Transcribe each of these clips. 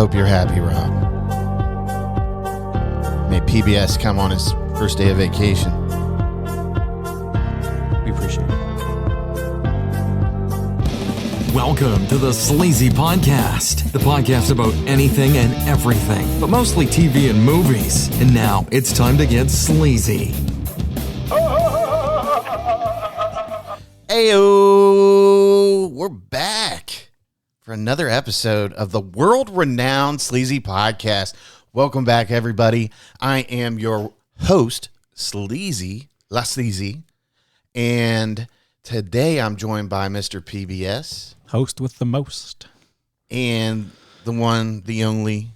hope you're happy, Rob. May PBS come on his first day of vacation. We appreciate it. Welcome to the Sleazy Podcast, the podcast about anything and everything, but mostly TV and movies. And now it's time to get sleazy. Heyo, we're back for another episode of the world-renowned Sleazy Podcast. Welcome back, everybody. I am your host, Sleazy, La Sleazy, and today I'm joined by Mr. PBS. Host with the most. And the one, the only,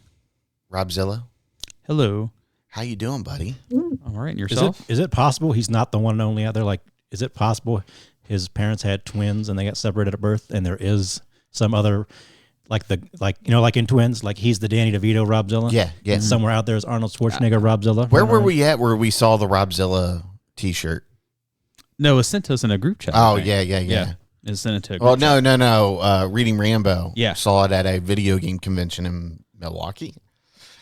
Robzilla. Hello. How you doing, buddy? All right, and yourself? Is it possible he's not the one and only out there? Like, is it possible his parents had twins and they got separated at birth, and there is some other, like in Twins, like he's the Danny DeVito Robzilla? Yeah. And somewhere out there is Arnold Schwarzenegger Robzilla. Where were we at where we saw the Robzilla t-shirt? No, it was sent to us in a group chat. Oh, yeah. It was sent it to a group Oh, chat. no. Reading Rambo. Yeah. Saw it at a video game convention in Milwaukee.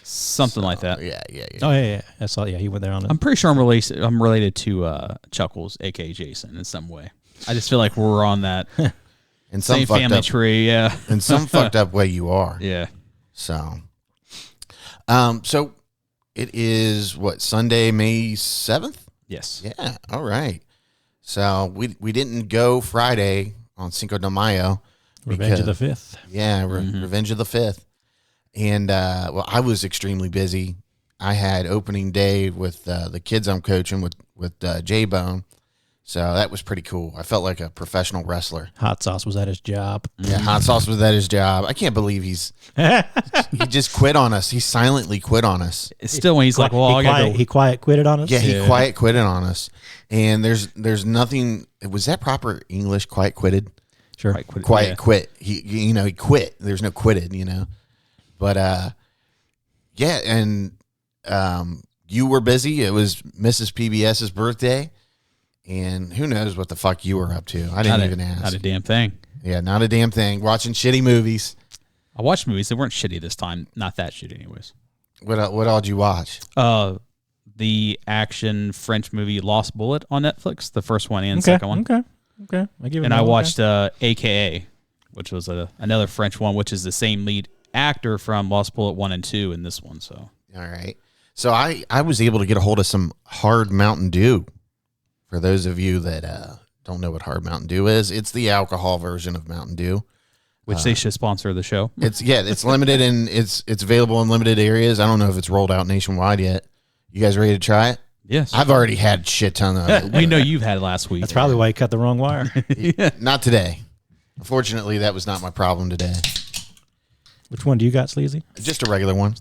Something like that. Yeah. Oh, yeah. I saw, he went there on it. I'm pretty sure I'm related to Chuckles, a.k.a. Jason, in some way. I just feel like we're on that And some same fucked family up, tree, yeah. in some fucked up way you are. Yeah. So it is what, Sunday, May 7th? Yes. Yeah. All right. So we didn't go Friday on Cinco de Mayo. Revenge of the Fifth. Yeah, Revenge of the Fifth. And I was extremely busy. I had opening day with the kids I'm coaching with J-Bone. So that was pretty cool. I felt like a professional wrestler. Hot Sauce was at his job. Yeah, Hot Sauce was at his job. I can't believe he just quit on us. He silently quit on us. It's still when he's like, well, He quiet quitted on us? Yeah, he quiet quitted on us. And there's nothing. Was that proper English? Quiet quitted? Sure. Quiet quit. He quit. There's no quitted, But yeah, and you were busy. It was Mrs. PBS's birthday. And who knows what the fuck you were up to? I didn't even ask. Not a damn thing. Yeah, not a damn thing. Watching shitty movies. I watched movies that weren't shitty this time. Not that shitty anyways. What all did you watch? The action French movie Lost Bullet on Netflix, the first one and second one. Okay. I watched AKA, which was another French one, which is the same lead actor from Lost Bullet 1 and 2 in this one. So All right. So I was able to get a hold of some hard Mountain Dew. For those of you that don't know what hard Mountain Dew is, it's the alcohol version of Mountain Dew. Which they should sponsor the show. It's limited and it's available in limited areas. I don't know if it's rolled out nationwide yet. You guys ready to try it? Yes. I've already had a shit ton of it. We know you've had it last week. That's probably why he cut the wrong wire. Not today. Unfortunately, that was not my problem today. Which one do you got, Sleazy? Just a regular one.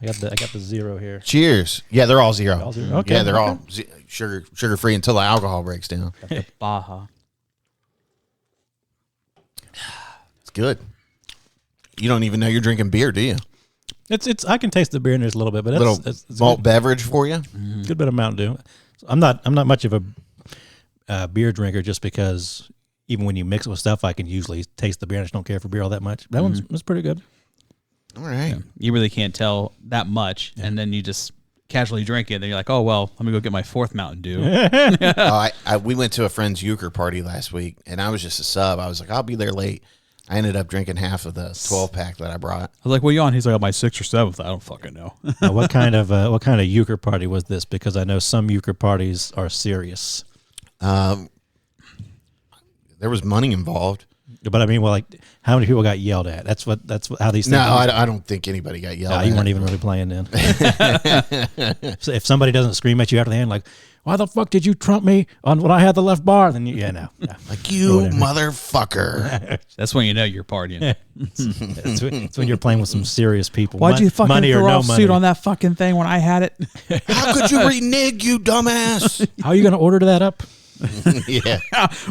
I got the zero here. Cheers. Yeah, they're all zero. All zero? Okay, Yeah, they're okay. all sugar free until the alcohol breaks down. Baja. It's good. You don't even know you're drinking beer, do you? It's. I can taste the beer in there a little bit, but Little it's malt beverage for you. good bit of Mountain Dew. I'm not much of a beer drinker, just because even when you mix it with stuff, I can usually taste the beer. I just don't care for beer all that much. That one's pretty good. All right. Yeah. You really can't tell that much, and then you just casually drink it, and then you're like, oh, well, let me go get my fourth Mountain Dew. We went to a friend's euchre party last week, and I was just a sub. I was like, I'll be there late. I ended up drinking half of the 12-pack that I brought. I was like, what are you on? He's like, my 6th or 7th. I don't fucking know. Now, what kind of euchre party was this? Because I know some euchre parties are serious. There was money involved. But I mean, well, like, how many people got yelled at? That's how these things. No, I don't think anybody got yelled at. You weren't even really playing then. So if somebody doesn't scream at you after the hand, like, why the fuck did you trump me on when I had the left bar? Then no. Like, you motherfucker. That's when you know you're partying. It's when you're playing with some serious people. Why'd you fucking money or throw no off money. suit on that fucking thing when I had it? How could you renege, you dumbass? How are you going to order that up? Yeah.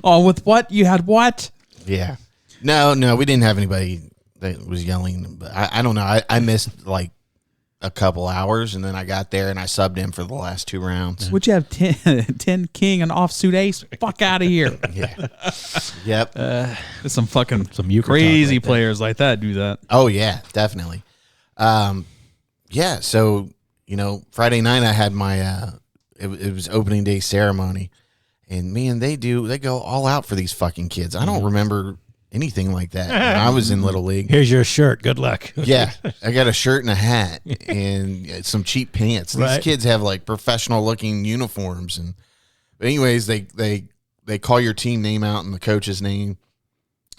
Oh, with what? You had what? Yeah. No, we didn't have anybody that was yelling. But I don't know. I missed like a couple hours, and then I got there and I subbed in for the last 2 rounds. Would you have 10 king and offsuit ace? Fuck out of here. Yeah. Yep. There's some euchre crazy talk right players like that do that. Oh, yeah, definitely. Yeah. So, Friday night I had my, it was opening day ceremony, and man, they go all out for these fucking kids. I don't remember anything like that when I was in Little League. Here's your shirt. Good luck. Yeah. I got a shirt and a hat and some cheap pants. These Right. kids have like professional looking uniforms. But anyways, they call your team name out and the coach's name.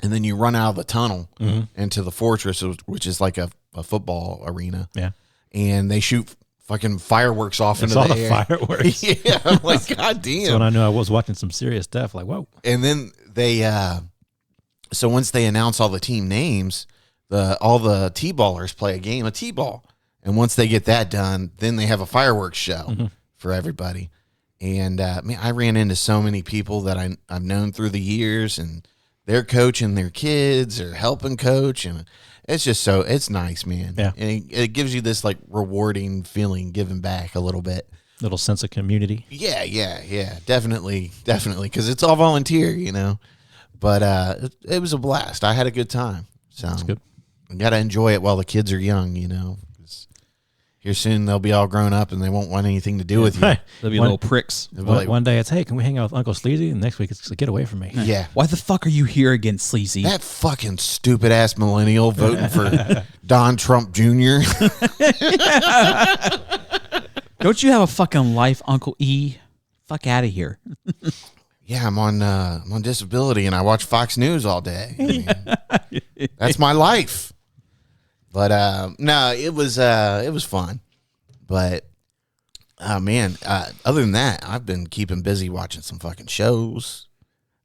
And then you run out of the tunnel into the fortress, which is like a football arena. Yeah. And they shoot fucking fireworks off into Saw the the air. fireworks. Yeah, I'm like, God So damn. when I knew I was watching some serious stuff, like, whoa. And then they, so once they announce all the team names, all the T-ballers play a game of T-ball. And once they get that done, then they have a fireworks show for everybody. And man, I ran into so many people that I've known through the years, and they're coaching their kids or helping coach, and it's just it's nice, man. Yeah. And it gives you this like rewarding feeling, giving back a little bit. Little sense of community. Yeah, definitely, because it's all volunteer, But it was a blast. I had a good time. So That's good. You got to enjoy it while the kids are young, 'cause here soon they'll be all grown up and they won't want anything to do with you. Right. There'll be One- little pricks. They'll be like, One day it's, hey, can we hang out with Uncle Sleazy? And next week it's, get away from me. yeah. Why the fuck are you here again, Sleazy? That fucking stupid ass millennial voting for Don Trump Jr. Don't you have a fucking life, Uncle E? Fuck out of here. Yeah, I'm on disability and I watch Fox News all day. I mean, that's my life. But no, it was fun. But man, other than that, I've been keeping busy watching some fucking shows.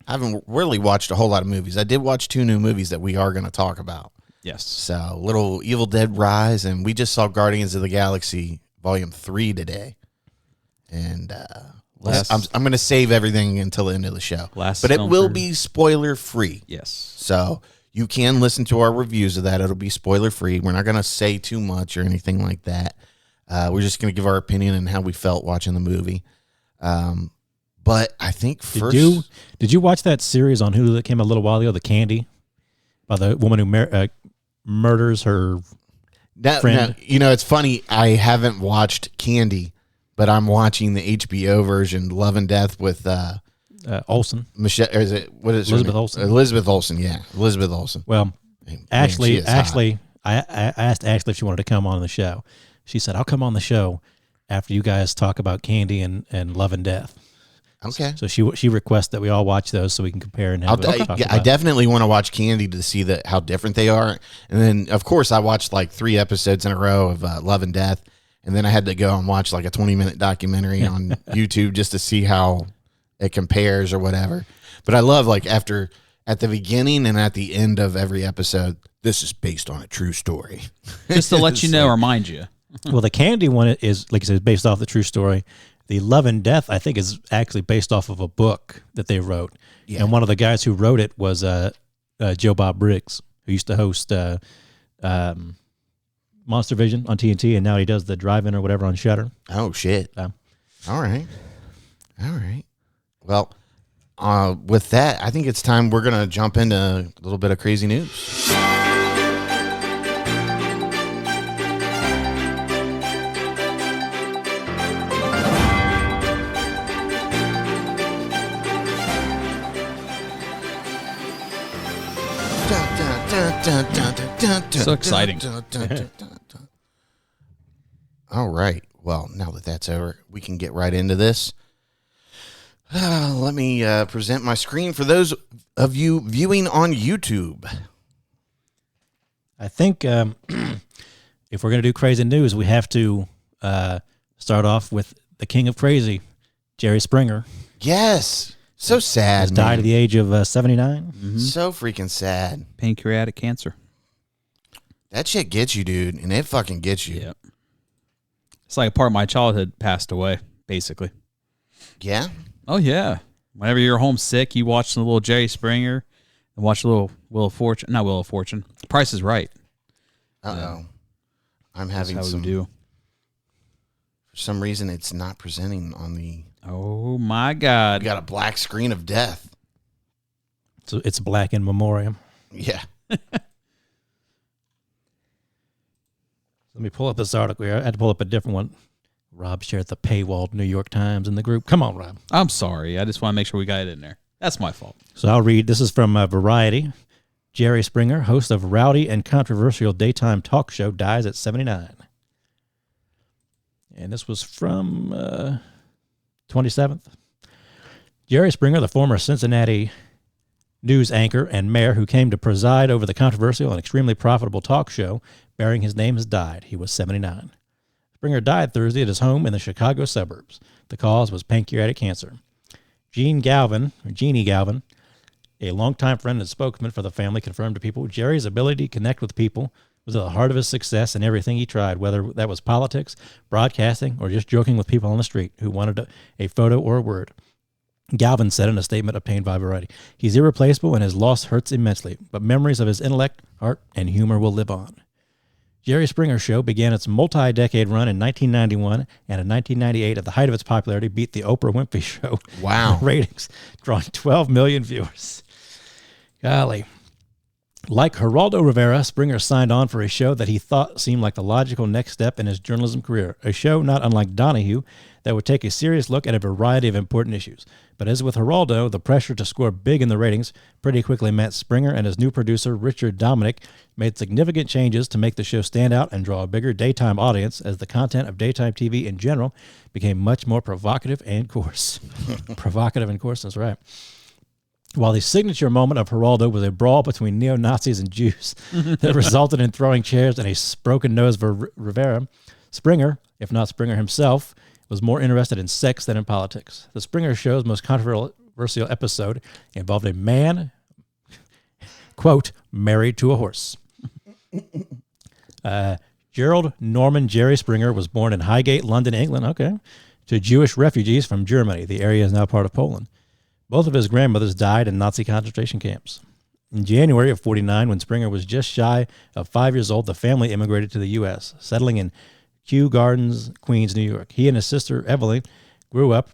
I haven't really watched a whole lot of movies. I did watch 2 new movies that we are going to talk about. Yes. So, little Evil Dead Rise, and we just saw Guardians of the Galaxy Volume 3 today. And I'm going to save everything until the end of the show. But it will be spoiler free. Yes. So you can listen to our reviews of that. It'll be spoiler free. We're not going to say too much or anything like that. We're just going to give our opinion and how we felt watching the movie. But I think first... Did you watch that series on Hulu that came a little while ago, The Candy, by the woman who murders her friend? No, it's funny. I haven't watched Candy, but I'm watching the HBO version, Love and Death with Olsen. Michelle. Or is it what is Elizabeth her name? Olsen. Elizabeth Olsen, yeah, Elizabeth Olsen. Well, Man, she Ashley, is hot. I asked Ashley if she wanted to come on the show. She said, "I'll come on the show after you guys talk about Candy and Love and Death." Okay. So she requests that we all watch those so we can compare and have I definitely want to watch Candy to see how different they are. And then, of course, I watched like 3 episodes in a row of Love and Death. And then I had to go and watch like a 20-minute documentary on YouTube just to see how it compares or whatever. But I love like at the beginning and at the end of every episode, this is based on a true story. Just to let you know, remind you. Well, the Candy one is, like I said, based off the true story. The Love and Death, I think, is actually based off of a book that they wrote. Yeah. And one of the guys who wrote it was Joe Bob Briggs, who used to host Monster Vision on TNT, and now he does the Drive-In or whatever on Shudder. Oh, shit. All right. Well, with that, I think it's time we're going to jump into a little bit of crazy news. So exciting. All right. Well, now that that's over, we can get right into this. Let me present my screen for those of you viewing on YouTube. I think if we're going to do crazy news, we have to start off with the king of crazy, Jerry Springer. Yes. So sad. Has died at the age of 79. Mm-hmm. So freaking sad. Pancreatic cancer. That shit gets you, dude, and it fucking gets you. Yep. It's like a part of my childhood passed away, basically. Yeah? Oh, yeah. Whenever you're homesick, you watch the little Jerry Springer and watch a little Wheel of Fortune. Not Wheel of Fortune. Price is Right. Uh-oh. I'm That's having how some... we do. For some reason, it's not presenting on the... Oh, my God. We got a black screen of death. So it's black in memoriam. Yeah. Let me pull up this article here. I had to pull up a different one. Rob shared the paywalled New York Times in the group. Come on, Rob. I'm sorry. I just want to make sure we got it in there. That's my fault. So I'll read. This is from Variety. Jerry Springer, host of rowdy and controversial daytime talk show, dies at 79. And this was from 27th. Jerry Springer, the former Cincinnati news anchor and mayor who came to preside over the controversial and extremely profitable talk show bearing his name, has died. He was 79. Springer died Thursday at his home in the Chicago suburbs. The cause was pancreatic cancer. Jeannie Galvin, a longtime friend and spokesman for the family, confirmed to People Jerry's ability to connect with people was at the heart of his success in everything he tried, whether that was politics, broadcasting, or just joking with people on the street who wanted a photo or a word. Galvin said in a statement obtained by Variety, "He's irreplaceable and his loss hurts immensely, but memories of his intellect, heart, and humor will live on." Jerry Springer Show began its multi-decade run in 1991, and in 1998, at the height of its popularity, beat the Oprah Winfrey Show. Wow. Ratings, drawing 12 million viewers. Golly. Like Geraldo Rivera, Springer signed on for a show that he thought seemed like the logical next step in his journalism career, a show not unlike Donahue that would take a serious look at a variety of important issues. But as with Geraldo, the pressure to score big in the ratings pretty quickly meant Springer and his new producer, Richard Dominic, made significant changes to make the show stand out and draw a bigger daytime audience, as the content of daytime TV in general became much more provocative and coarse. Provocative and coarse, that's right. While the signature moment of Geraldo was a brawl between neo-Nazis and Jews that resulted in throwing chairs and a broken nose for Rivera, Springer, if not Springer himself, was more interested in sex than in politics. The Springer Show's most controversial episode involved a man, quote, married to a horse. Gerald Norman Jerry Springer was born in Highgate, London, England, to Jewish refugees from Germany. The area is now part of Poland. Both of his grandmothers died in Nazi concentration camps. In January of 1949, when Springer was just shy of 5 years old, the family immigrated to the U.S., settling in Kew Gardens, Queens, New York. He and his sister, Evelyn, grew up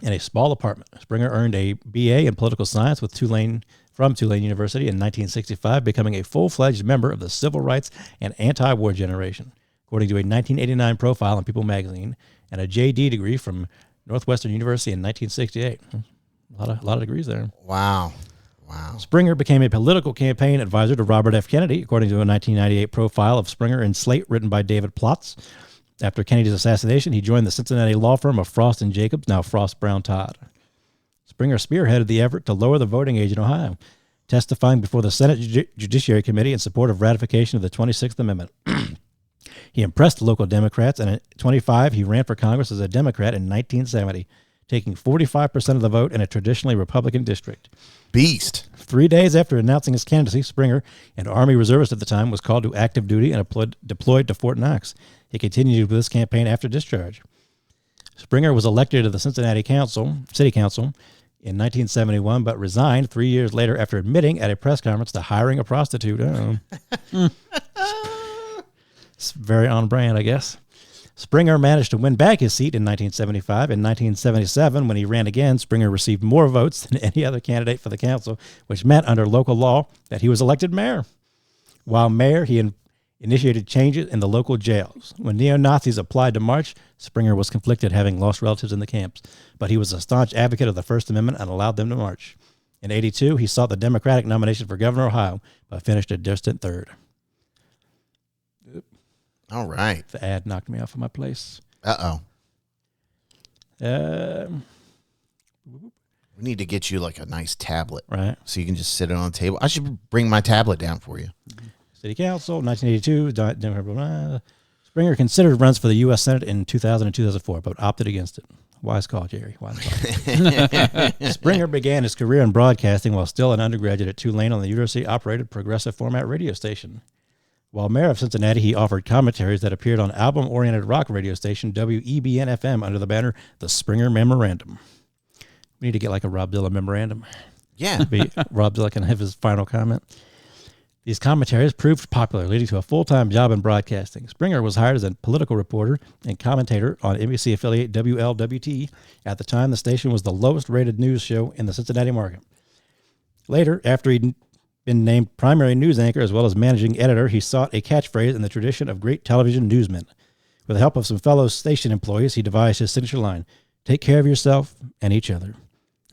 in a small apartment. Springer earned a B.A. in political science from Tulane University in 1965, becoming a full-fledged member of the civil rights and anti-war generation, according to a 1989 profile in People magazine, and a J.D. degree from Northwestern University in 1968. A lot of degrees there. Wow. Springer became a political campaign advisor to Robert F. Kennedy, according to a 1998 profile of Springer in Slate written by David Plotz. After Kennedy's assassination, he joined the Cincinnati law firm of Frost & Jacobs, now Frost Brown Todd. Springer spearheaded the effort to lower the voting age in Ohio, testifying before the Senate Judiciary Committee in support of ratification of the 26th Amendment. He impressed local Democrats, and at 25, he ran for Congress as a Democrat in 1970. Taking 45% of the vote in a traditionally Republican district. Beast. 3 days after announcing his candidacy, Springer, an Army reservist at the time, was called to active duty and deployed to Fort Knox. He continued with this campaign after discharge. Springer was elected to the Cincinnati City Council in 1971, but resigned 3 years later after admitting at a press conference to hiring a prostitute. It's very on brand, I guess. Springer managed to win back his seat in 1975. In 1977, when he ran again, Springer received more votes than any other candidate for the council, which meant under local law that he was elected mayor. While mayor, he initiated changes in the local jails. When neo-Nazis applied to march, Springer was conflicted, having lost relatives in the camps, but he was a staunch advocate of the First Amendment and allowed them to march. In 1982, he sought the Democratic nomination for governor of Ohio, but finished a distant third. All right. The ad knocked me off of my place. Uh-oh. We need to get you like a nice tablet. Right. So you can just sit it on the table. I should bring my tablet down for you. City Council, 1982. Springer considered runs for the U.S. Senate in 2000 and 2004, but opted against it. Wise call, Jerry. Wise call. Springer began his career in broadcasting while still an undergraduate at Tulane on the university-operated progressive format radio station. While mayor of Cincinnati, he offered commentaries that appeared on album-oriented rock radio station WEBN-FM under the banner The Springer Memorandum. We need to get like a Robzilla memorandum. Yeah. Robzilla can have his final comment. These commentaries proved popular, leading to a full-time job in broadcasting. Springer was hired as a political reporter and commentator on NBC affiliate WLWT. At the time, the station was the lowest-rated news show in the Cincinnati market. Later, after he been named primary news anchor as well as managing editor, he sought a catchphrase in the tradition of great television newsmen. With the help of some fellow station employees, he devised his signature line, "Take care of yourself and each other."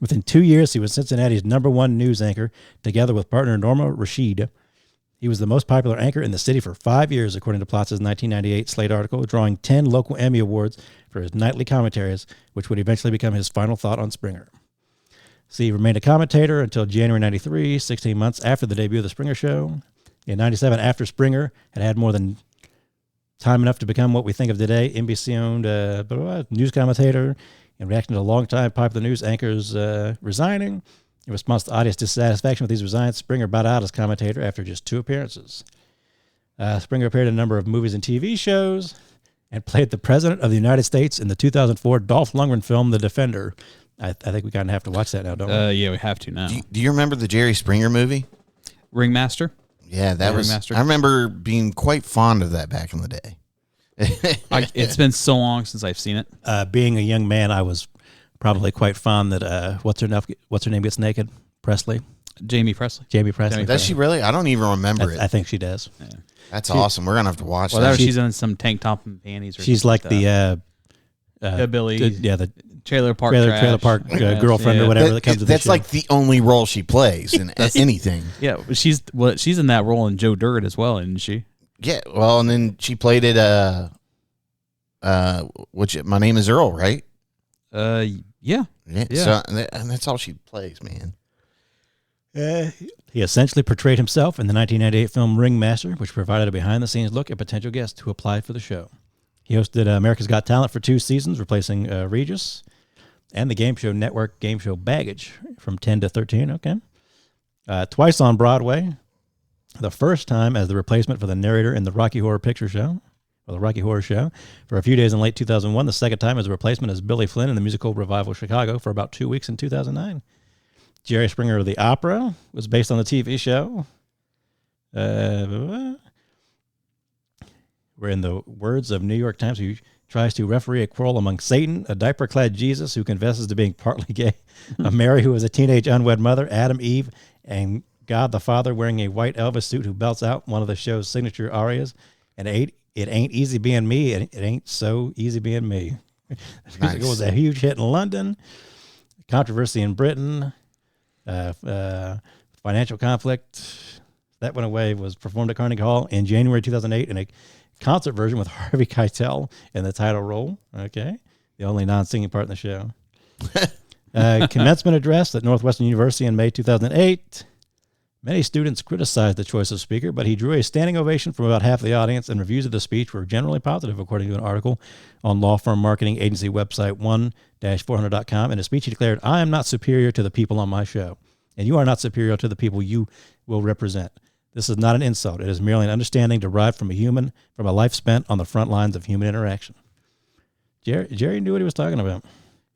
Within 2 years, he was Cincinnati's #1 news anchor, together with partner Norma Rashid. He was the most popular anchor in the city for 5 years, according to Platz's 1998 Slate article, drawing 10 local Emmy Awards for his nightly commentaries, which would eventually become his final thought on Springer. So he remained a commentator until January 93, 16 months after the debut of The Springer Show. In 97, after Springer had more than time enough to become what we think of today, NBC-owned news commentator, in reaction to longtime popular news anchors resigning. In response to audience dissatisfaction with these resigns, Springer bowed out as commentator after just 2 appearances. Springer appeared in a number of movies and TV shows and played the President of the United States in the 2004 Dolph Lundgren film, The Defender. I think we kind of have to watch that now, don't we? Yeah, we have to now. Do you remember the Jerry Springer movie? Ringmaster? Yeah, that was. Ringmaster. I remember being quite fond of that back in the day. It's been so long since I've seen it. Being a young man, I was probably quite fond that what's her name gets naked? Presley. Jamie Presley. Jamie Presley. Does she really? I don't even remember it. I think she does. Yeah. That's awesome. We're gonna have to watch Well, that. she's in some tank top and panties. Or She's like the Billy. the trailer park trailer park girlfriend or whatever that comes to the That's show. like the only role she plays in anything. Yeah, she's in that role in Joe Dirt as well, isn't she? Yeah, well, and then she played it. Which My Name Is Earl, right? Yeah. Yeah. Yeah. So, and that's all she plays, man. He essentially portrayed himself in the 1998 film Ringmaster, which provided a behind-the-scenes look at potential guests who applied for the show. He hosted America's Got Talent for 2 seasons, replacing Regis, and the Game Show Network game show Baggage from 10 to 13. Okay. Twice on Broadway. The first time as the replacement for the narrator in the Rocky Horror Picture Show, or the Rocky Horror Show, for a few days in late 2001. The second time as a replacement as Billy Flynn in the musical Revival Chicago for about 2 weeks in 2009. Jerry Springer of the Opera was based on the TV show. Where in the words of New York Times, he tries to referee a quarrel among Satan, a diaper-clad Jesus who confesses to being partly gay, a Mary who is a teenage unwed mother, Adam, Eve, and God the Father wearing a white Elvis suit who belts out one of the show's signature arias. And it ain't easy being me, and it ain't so easy being me. The musical was a huge hit in London. Controversy in Britain. Financial conflict. That went away. Was performed at Carnegie Hall in January 2008 in a concert version with Harvey Keitel in the title role. Okay. The only non-singing part in the show. Commencement address at Northwestern University in May 2008. Many students criticized the choice of speaker, but he drew a standing ovation from about half the audience, and reviews of the speech were generally positive, according to an article on law firm marketing agency website 1-400.com. In a speech, he declared, "I am not superior to the people on my show, and you are not superior to the people you will represent. This is not an insult. It is merely an understanding derived from a life spent on the front lines of human interaction." Jerry knew what he was talking about.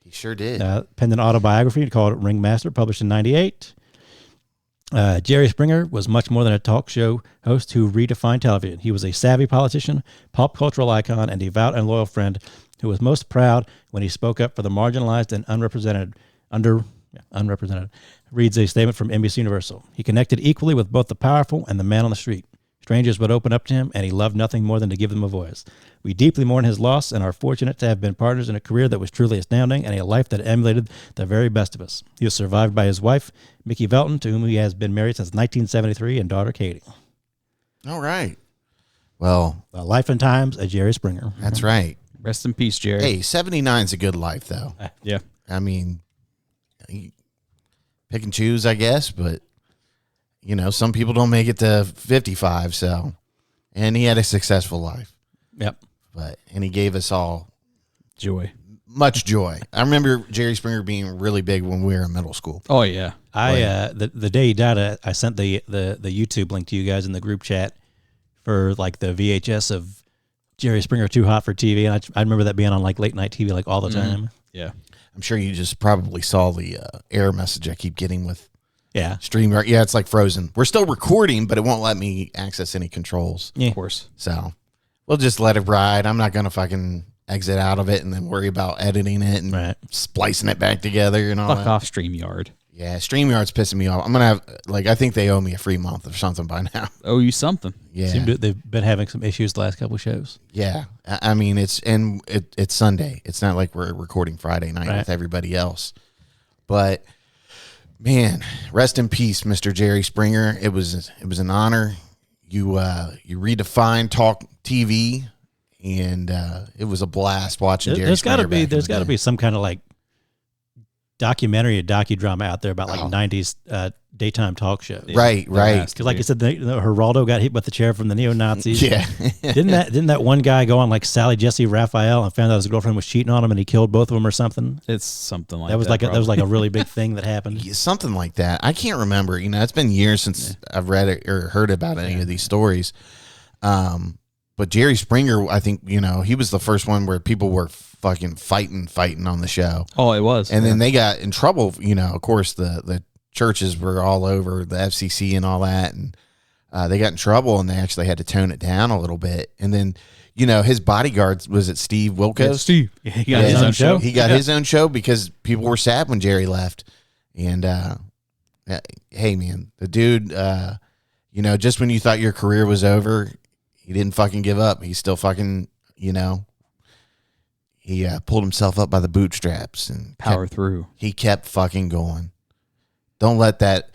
He sure did. Penned an autobiography called Ringmaster, published in 98. Jerry Springer was much more than a talk show host who redefined television. He was a savvy politician, pop cultural icon, and devout and loyal friend who was most proud when he spoke up for the marginalized and unrepresented, reads a statement from NBC Universal. He connected equally with both the powerful and the man on the street. Strangers would open up to him, and he loved nothing more than to give them a voice. We deeply mourn his loss and are fortunate to have been partners in a career that was truly astounding and a life that emulated the very best of us. He was survived by his wife, Mickey Velton, to whom he has been married since 1973, and daughter, Katie. All right. Well, The Life and Times of Jerry Springer. that's right. Rest in peace, Jerry. Hey, 79's a good life, though. Yeah. I mean, pick and choose, I guess, but, some people don't make it to 55, so. And he had a successful life. Yep. And he gave us all Joy. much joy. I remember Jerry Springer being really big when we were in middle school. Oh, yeah. The day he died, I sent the YouTube link to you guys in the group chat for like the VHS of Jerry Springer Too Hot for TV, and I remember that being on like late night TV like all the time. Yeah. I'm sure you just probably saw the error message I keep getting with Yeah. StreamYard. Yeah, it's like frozen. We're still recording, but it won't let me access any controls. Yeah. Of course. So we'll just let it ride. I'm not going to fucking exit out of it and then worry about editing it and Right. splicing it back together and all Fuck that. off, StreamYard. Yeah, StreamYard's pissing me off. I'm gonna have I think they owe me a free month or something by now. Owe you something. Yeah, They've been having some issues the last couple of shows. yeah. I mean, it's Sunday. It's not like we're recording Friday night with everybody else. But man, rest in peace, Mr. Jerry Springer. It was an honor. You redefined talk TV, and it was a blast watching Jerry Springer. There's got to be some kind of like documentary or docudrama out there about 90s daytime talk shows. Right. Because like you said, Geraldo got hit with the chair from the neo-Nazis. Yeah. Didn't that one guy go on like Sally Jesse Raphael and found out his girlfriend was cheating on him and he killed both of them or something? It's something like that. That was like a really big thing that happened. Something like that. I can't remember. It's been years since I've read it or heard about any of these stories. But Jerry Springer, I think, he was the first one where people were fucking fighting on the show. Oh, it was. And then they got in trouble. Of course, the churches were all over the FCC and all that. And they got in trouble and they actually had to tone it down a little bit. And then, his bodyguard, was it Steve Wilkos? Yeah, Steve. He got his own show. He got his own show because people were sad when Jerry left. And, hey, man, the dude, just when you thought your career was over, he didn't fucking give up. He still fucking, he pulled himself up by the bootstraps and power through. He kept fucking going. Don't let that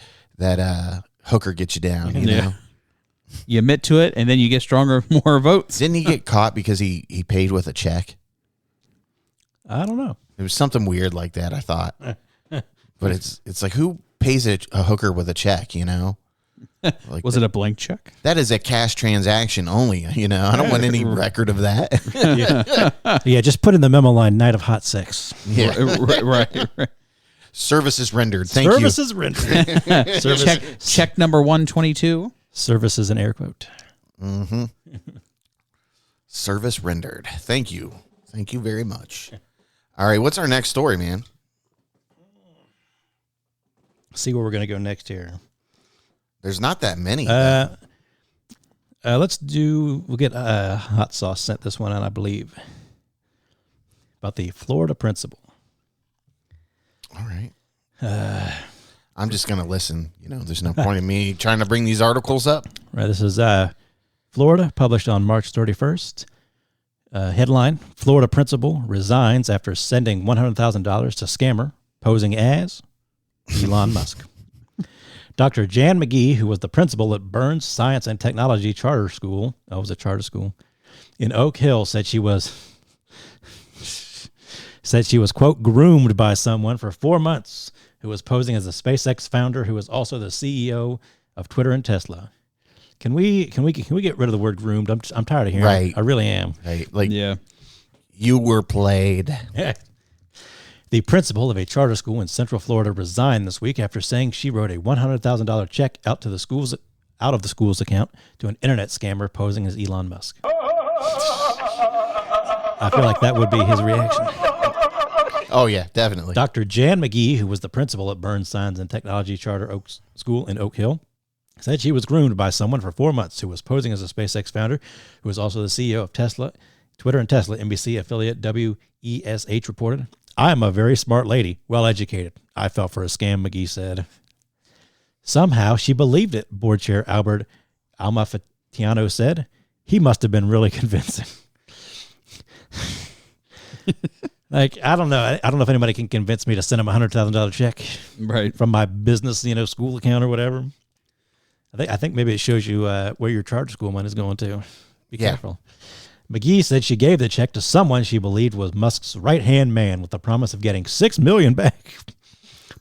hooker get you down. You know, you admit to it, and then you get stronger, more votes. Didn't he get caught because he paid with a check? I don't know. It was something weird like that, I thought. But it's like, who pays a hooker with a check? Like was it a blank check? That is a cash transaction only. I don't want any record of that. Yeah, just put in the memo line, night of hot sex. Yeah. Right. Services rendered. Thank you. Services rendered. Check number 122. Services in air quote. Mm-hmm. Service rendered. Thank you. Thank you very much. All right, what's our next story, man? See where we're going to go next here. There's not that many. We'll get hot sauce sent this one out, I believe. About the Florida principal. All right. I'm just going to listen. There's no point in me trying to bring these articles up. Right. This is Florida, published on March 31st. Headline, Florida principal resigns after sending $100,000 to scammer posing as Elon Musk. Dr. Jan McGee, who was the principal at Burns Science and Technology Charter School, in Oak Hill, said she was, quote, groomed by someone for 4 months who was posing as a SpaceX founder who was also the CEO of Twitter and Tesla. Can we get rid of the word groomed? I'm tired of hearing it. I really am. Right. You were played. The principal of a charter school in Central Florida resigned this week after saying she wrote a $100,000 check out of the school's account to an internet scammer posing as Elon Musk. I feel like that would be his reaction. Oh, yeah, definitely. Dr. Jan McGee, who was the principal at Burns Science and Technology Charter School in Oak Hill, said she was groomed by someone for 4 months who was posing as a SpaceX founder, who was also the CEO of Tesla, Twitter and Tesla. NBC affiliate WESH reported. I am a very smart lady, well-educated. I fell for a scam, McGee said. Somehow she believed it, board chair Albert Almafatiano said. He must have been really convincing. I don't know. I don't know if anybody can convince me to send him a $100,000 check from my business, school account or whatever. I think maybe it shows you where your charter school money is going to. Be careful. McGee said she gave the check to someone she believed was Musk's right-hand man with the promise of getting $6 million back.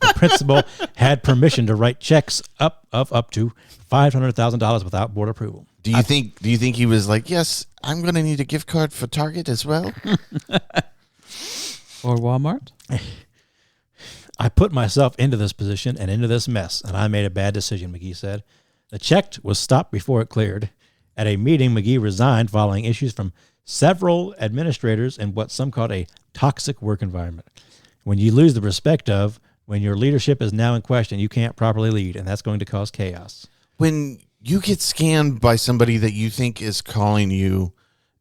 The principal had permission to write checks up to $500,000 without board approval. Do you think he was like, yes, I'm going to need a gift card for Target as well? Or Walmart? I put myself into this position and into this mess, and I made a bad decision, McGee said. The check was stopped before it cleared. At a meeting, McGee resigned following issues from several administrators in what some called a toxic work environment. When you lose the respect of, when your leadership is now in question, you can't properly lead, and that's going to cause chaos. When you get scammed by somebody that you think is calling you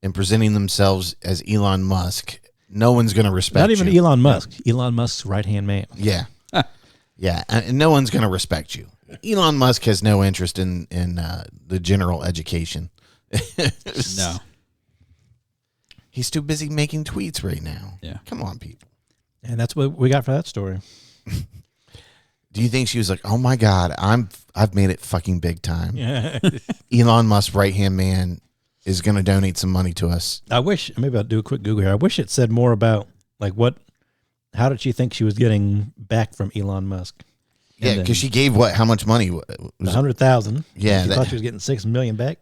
and presenting themselves as Elon Musk, no one's going to respect you. Not even Elon Musk. Elon Musk's right-hand man. Yeah. Yeah, and no one's going to respect you. Elon Musk has no interest in the general education. No. He's too busy making tweets right now. Yeah. Come on, people. And that's what we got for that story. Do you think she was like, "Oh my God, I've made it fucking big time"? Yeah. Elon Musk's right-hand man is going to donate some money to us. I wish, maybe I'll do a quick Google here. I wish it said more about like how did she think she was getting back from Elon Musk? Yeah, because she gave how much money? Was it? 100,000. Yeah, She thought she was getting $6 million back.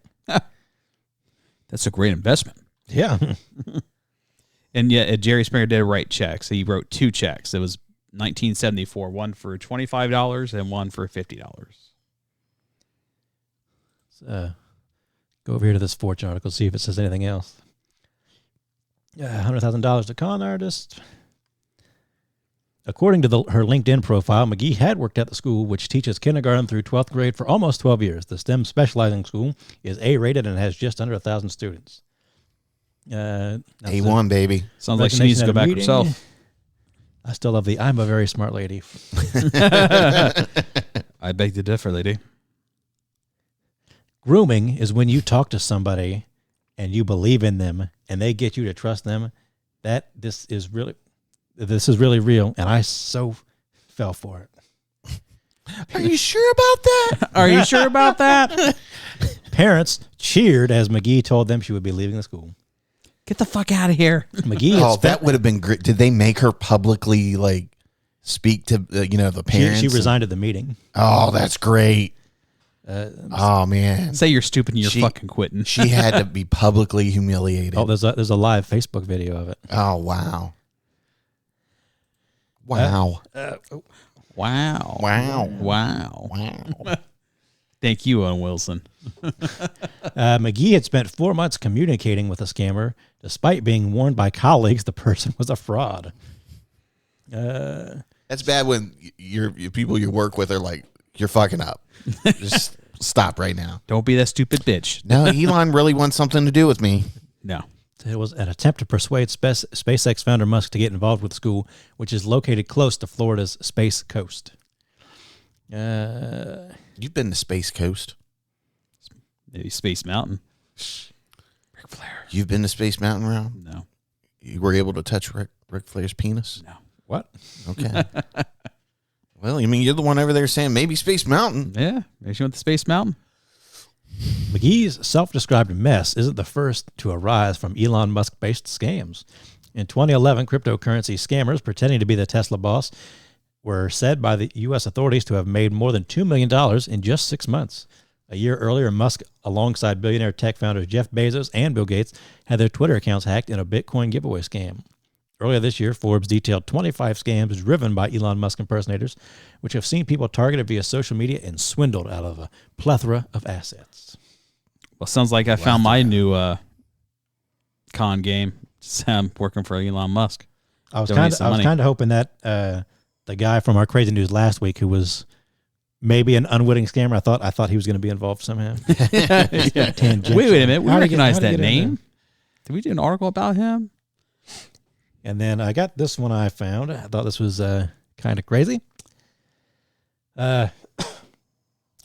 That's a great investment. Yeah. And yet, Jerry Springer did write checks. He wrote 2 checks. It was 1974, one for $25 and one for $50. Go over here to this Fortune article, see if it says anything else. $100,000 to con artist. According to her LinkedIn profile, McGee had worked at the school, which teaches kindergarten through 12th grade for almost 12 years. The STEM specializing school is A-rated and has just under 1,000 students. A1, baby. Sounds like she needs to go back herself. I still love the "I'm a very smart lady." I beg to differ, lady. Grooming is when you talk to somebody and you believe in them and they get you to trust them. This is really real, and I so fell for it. Are you sure about that? Are you sure about that? Parents cheered as McGee told them she would be leaving the school. Get the fuck out of here. McGee, that would have been great. Did they make her publicly speak to the parents? She resigned at the meeting. Oh, that's great. Oh man, say you're stupid and you're fucking quitting. She had to be publicly humiliated. Oh, there's a live Facebook video of it. Oh wow. Wow. Wow. Wow. Wow. Wow. Thank you, Owen Wilson. McGee had spent 4 months communicating with a scammer, despite being warned by colleagues the person was a fraud. That's bad when your people you work with are like, "You're fucking up. Just stop right now. Don't be that stupid bitch." No, Elon really wants something to do with me. No. It was an attempt to persuade SpaceX founder Musk to get involved with the school, which is located close to Florida's Space Coast. You've been to Space Coast? Maybe Space Mountain. Ric Flair. You've been to Space Mountain, Rob? No. You were able to touch Ric Flair's penis? No. What? Okay. Well, I mean, you're the one over there saying maybe Space Mountain. Yeah. Maybe she went to Space Mountain. McGee's self-described mess isn't the first to arise from Elon Musk-based scams. In 2011, cryptocurrency scammers pretending to be the Tesla boss were said by the U.S. authorities to have made more than $2 million in just 6 months. A year earlier, Musk, alongside billionaire tech founders Jeff Bezos and Bill Gates, had their Twitter accounts hacked in a Bitcoin giveaway scam. Earlier this year, Forbes detailed 25 scams driven by Elon Musk impersonaters, which have seen people targeted via social media and swindled out of a plethora of assets. Well, sounds like I found my new con game. I'm working for Elon Musk. I was kind of hoping that the guy from our crazy news last week, who was maybe an unwitting scammer, I thought he was going to be involved somehow. Yeah. Wait a minute, we recognize that name. Did we do an article about him? And then I got this one I found. I thought this was kind of crazy.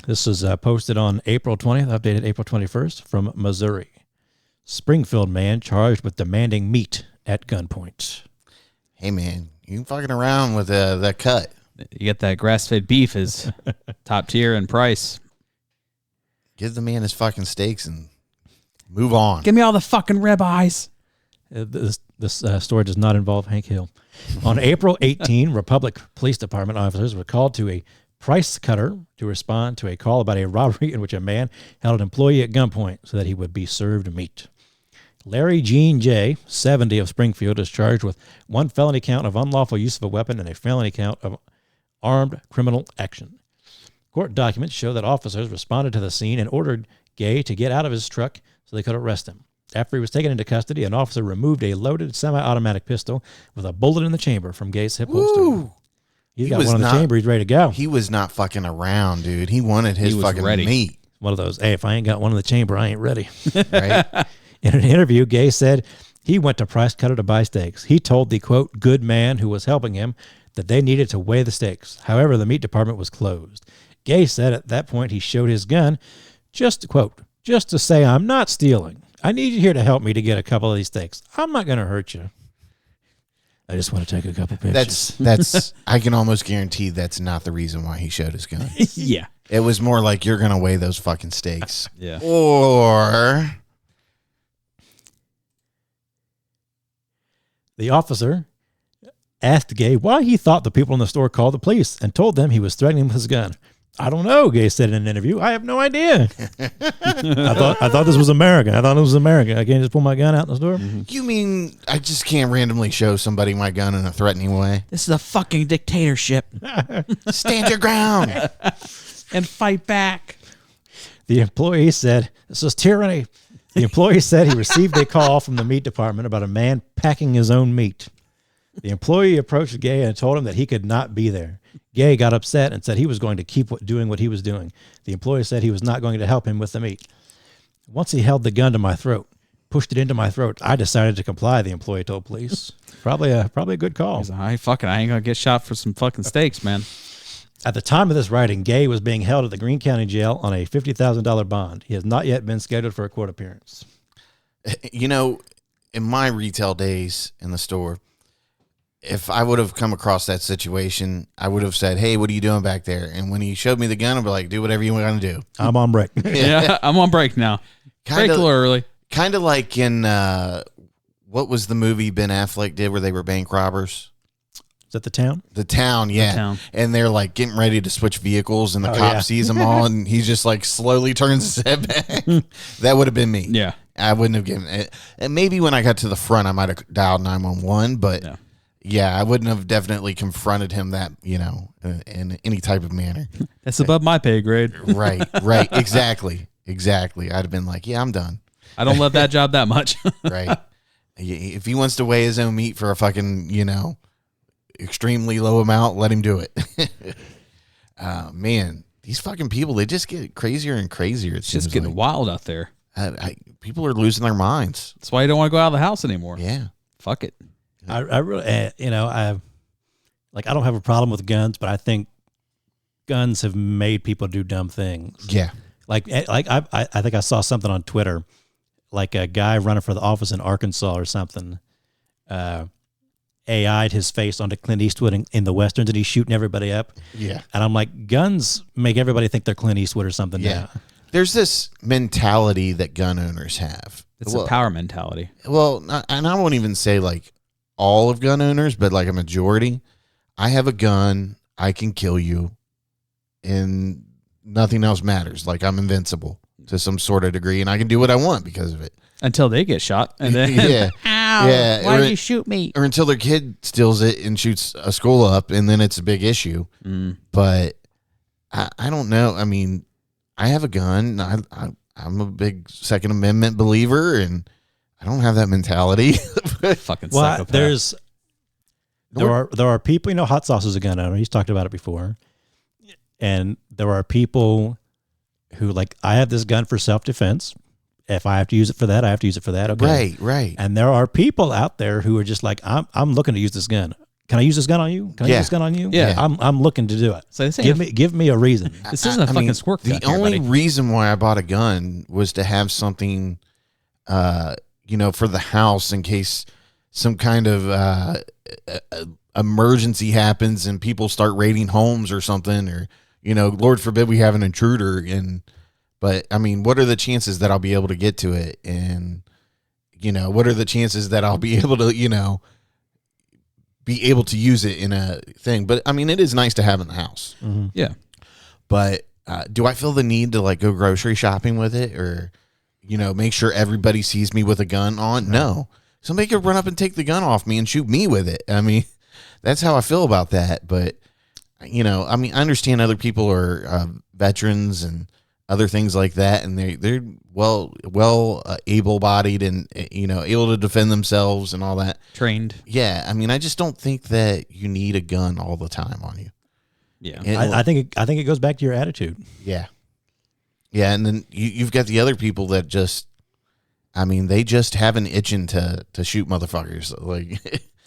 This is posted on April 20th, updated April 21st from Missouri. Springfield man charged with demanding meat at gunpoint. Hey, man, you fucking around with that cut. You get that grass-fed beef is top tier in price. Give the man his fucking steaks and move on. Give me all the fucking ribeyes. This story does not involve Hank Hill. On April 18, Republic Police Department officers were called to a price cutter to respond to a call about a robbery in which a man held an employee at gunpoint so that he would be served meat. Larry Gene J., 70, of Springfield, is charged with 1 felony count of unlawful use of a weapon and a felony count of armed criminal action. Court documents show that officers responded to the scene and ordered Gay to get out of his truck so they could arrest him. After he was taken into custody, an officer removed a loaded semi-automatic pistol with a bullet in the chamber from Gay's hip holster. He's got one in the chamber. He's ready to go. He was not fucking around, dude. He wanted his fucking meat. One of those, hey, if I ain't got one in the chamber, I ain't ready. Right? In an interview, Gay said he went to Price Cutter to buy steaks. He told the, quote, good man who was helping him that they needed to weigh the steaks. However, the meat department was closed. Gay said at that point he showed his gun just to, quote, just to say I'm not stealing. I need you here to help me to get a couple of these steaks. I'm not going to hurt you. I just want to take a couple pictures. That's I can almost guarantee that's not the reason why he showed his gun. Yeah. It was more like you're going to weigh those fucking steaks. Yeah. Or the officer asked Gay why he thought the people in the store called the police and told them he was threatening with his gun. I don't know, Gay said in an interview. I have no idea. I thought this was America. I can't just pull my gun out in the store. you mean I just can't randomly show somebody my gun in a threatening way? This is a fucking dictatorship. Stand your ground. And fight back. The employee said, this is tyranny. The employee said he received a call from the meat department about a man packing his own meat. The employee approached Gay and told him that he could not be there. Gay got upset and said he was going to keep doing what he was doing. The employee said he was not going to help him with the meat. Once he held the gun to my throat, pushed it into my throat, I decided to comply, the employee told police. Probably a good call. He's like, I ain't gonna get shot for some fucking steaks, man. At the time of this writing, Gay was being held at the Greene County Jail on a $50,000 bond. He has not yet been scheduled for a court appearance. You know, in my retail days in the store, if I would have come across that situation, I would have said, hey, what are you doing back there? And when he showed me the gun, I'd be like, do whatever you want to do. I'm on break. Yeah, I'm on break now. Break a little early. Kind of like in, what was the movie Ben Affleck did where they were bank robbers? Is that The Town? The Town, yeah. The Town. And they're like getting ready to switch vehicles and the cop sees them all and he just like slowly turns his head back. That would have been me. Yeah. I wouldn't have given it. And maybe when I got to the front, I might have dialed 911, but yeah, I wouldn't have definitely confronted him that, in any type of manner. That's above my pay grade. Right. Exactly. I'd have been like, yeah, I'm done. I don't love that job that much. Right. If he wants to weigh his own meat for a fucking, extremely low amount, let him do it. Man, these fucking people, they just get crazier and crazier. It's just getting wild out there. People are losing their minds. That's why you don't want to go out of the house anymore. Yeah. Fuck it. I really, I don't have a problem with guns, but I think guns have made people do dumb things. Yeah. I think I saw something on Twitter, like a guy running for the office in Arkansas or something, AI'd his face onto Clint Eastwood in the Westerns and he's shooting everybody up. Yeah. And I'm like, guns make everybody think they're Clint Eastwood or something. Yeah. Now. There's this mentality that gun owners have. It's a power mentality. Well, and I won't even say like all of gun owners, but like a majority. I have a gun. I can kill you. And nothing else matters. Like I'm invincible to some sort of degree, and I can do what I want because of it. Until they get shot, and then ow, why did you shoot me? Or until their kid steals it and shoots a school up, and then it's a big issue. But I don't know. I mean, I have a gun. I'm a big Second Amendment believer, and I don't have that mentality. Fucking psychopath. There are people. Hot Sauce is a gun owner. He's talked about it before. And there are people who I have this gun for self-defense. If I have to use it for that, I have to use it for that. Okay. Right. And there are people out there who are just like, I'm looking to use this gun. Can I use this gun on you? Can I use this gun on you? Yeah. I'm looking to do it. So give me a reason. This isn't a fucking squirt gun. The only reason why I bought a gun was to have something, for the house in case some kind of emergency happens and people start raiding homes or something, or Lord forbid we have an intruder. But I mean, what are the chances that I'll be able to get to it? And what are the chances that I'll be able to use it in a thing? But I mean, it is nice to have in the house. Mm-hmm. Yeah. But do I feel the need to go grocery shopping with it, or make sure everybody sees me with a gun on? No. Somebody could run up and take the gun off me and shoot me with it. I mean, that's how I feel about that. But I mean, I understand other people are veterans and other things like that, and they're well able-bodied and able to defend themselves and all that. Trained. Yeah, I mean, I just don't think that you need a gun all the time on you. Yeah, I think it goes back to your attitude. Yeah, and then you've got the other people that just, I mean, they just have an itching to shoot motherfuckers.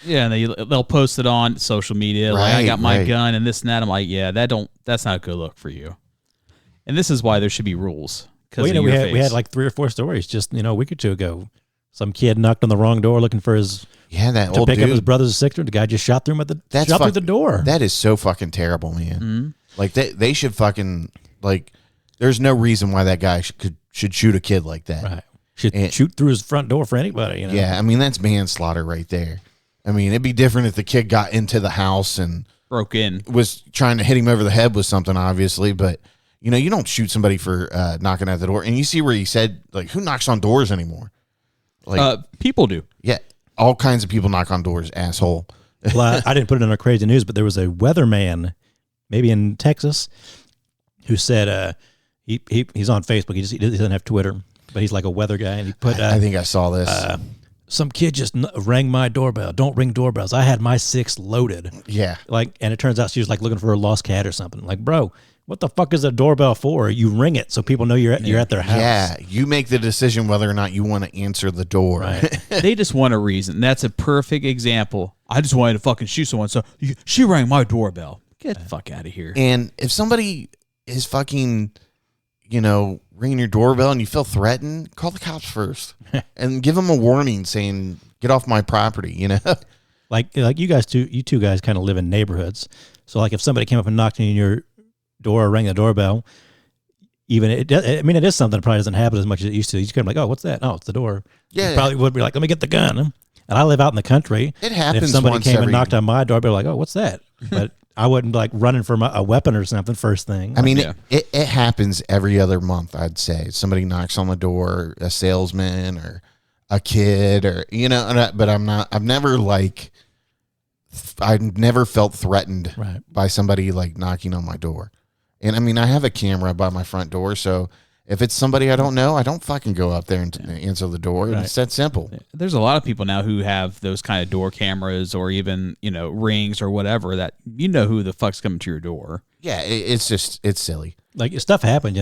Yeah, and they'll post it on social media. Like, I got my gun and this and that. I'm like, yeah, that's not a good look for you. And this is why there should be rules. Well, we had like 3 or 4 stories just a week or 2 ago. Some kid knocked on the wrong door looking for his old pick dude. up his brother's sister. The guy just shot through him through the door. That is so fucking terrible, man. Mm-hmm. Like they should fucking like. There's no reason why that guy should shoot a kid like that. Right. Should shoot through his front door for anybody. Yeah, I mean that's manslaughter right there. I mean it'd be different if the kid got into the house and broke in, was trying to hit him over the head with something, obviously, but. You don't shoot somebody for knocking at the door. And you see where he said, like, who knocks on doors anymore? Like people do. Yeah, all kinds of people knock on doors, asshole. Well, I didn't put it in our crazy news, but there was a weatherman, maybe in Texas, who said he's on Facebook. He doesn't have Twitter, but he's like a weather guy. And he put, I think I saw this. Some kid just rang my doorbell. Don't ring doorbells. I had my 6 loaded. Yeah. And it turns out she was like looking for a lost cat or something. Like, bro, what the fuck is a doorbell for? You ring it so people know you're at their house. Yeah, you make the decision whether or not you want to answer the door. Right. They just want a reason. That's a perfect example. I just wanted to fucking shoot someone, so she rang my doorbell. Get the fuck out of here. And if somebody is fucking, ringing your doorbell and you feel threatened, call the cops first and give them a warning saying, get off my property, Like you two guys kind of live in neighborhoods. So like if somebody came up and knocked on your door or rang the doorbell, it is something that probably doesn't happen as much as it used to. You just kind of like, oh, what's that? Oh, it's the door. Yeah. You probably would be like, let me get the gun. And I live out in the country. It happens. And if somebody came and knocked on my door, I'd be like, oh, what's that? But I wouldn't like running for a weapon or something first thing. I mean, it happens every other month, I'd say. Somebody knocks on the door, a salesman or a kid or, but I've never felt threatened by somebody like knocking on my door. And I mean, I have a camera by my front door, so if it's somebody I don't know, I don't fucking go up there and answer the door. Right. It's that simple. There's a lot of people now who have those kind of door cameras or even, rings or whatever that who the fuck's coming to your door. Yeah, it's silly. Like stuff happens,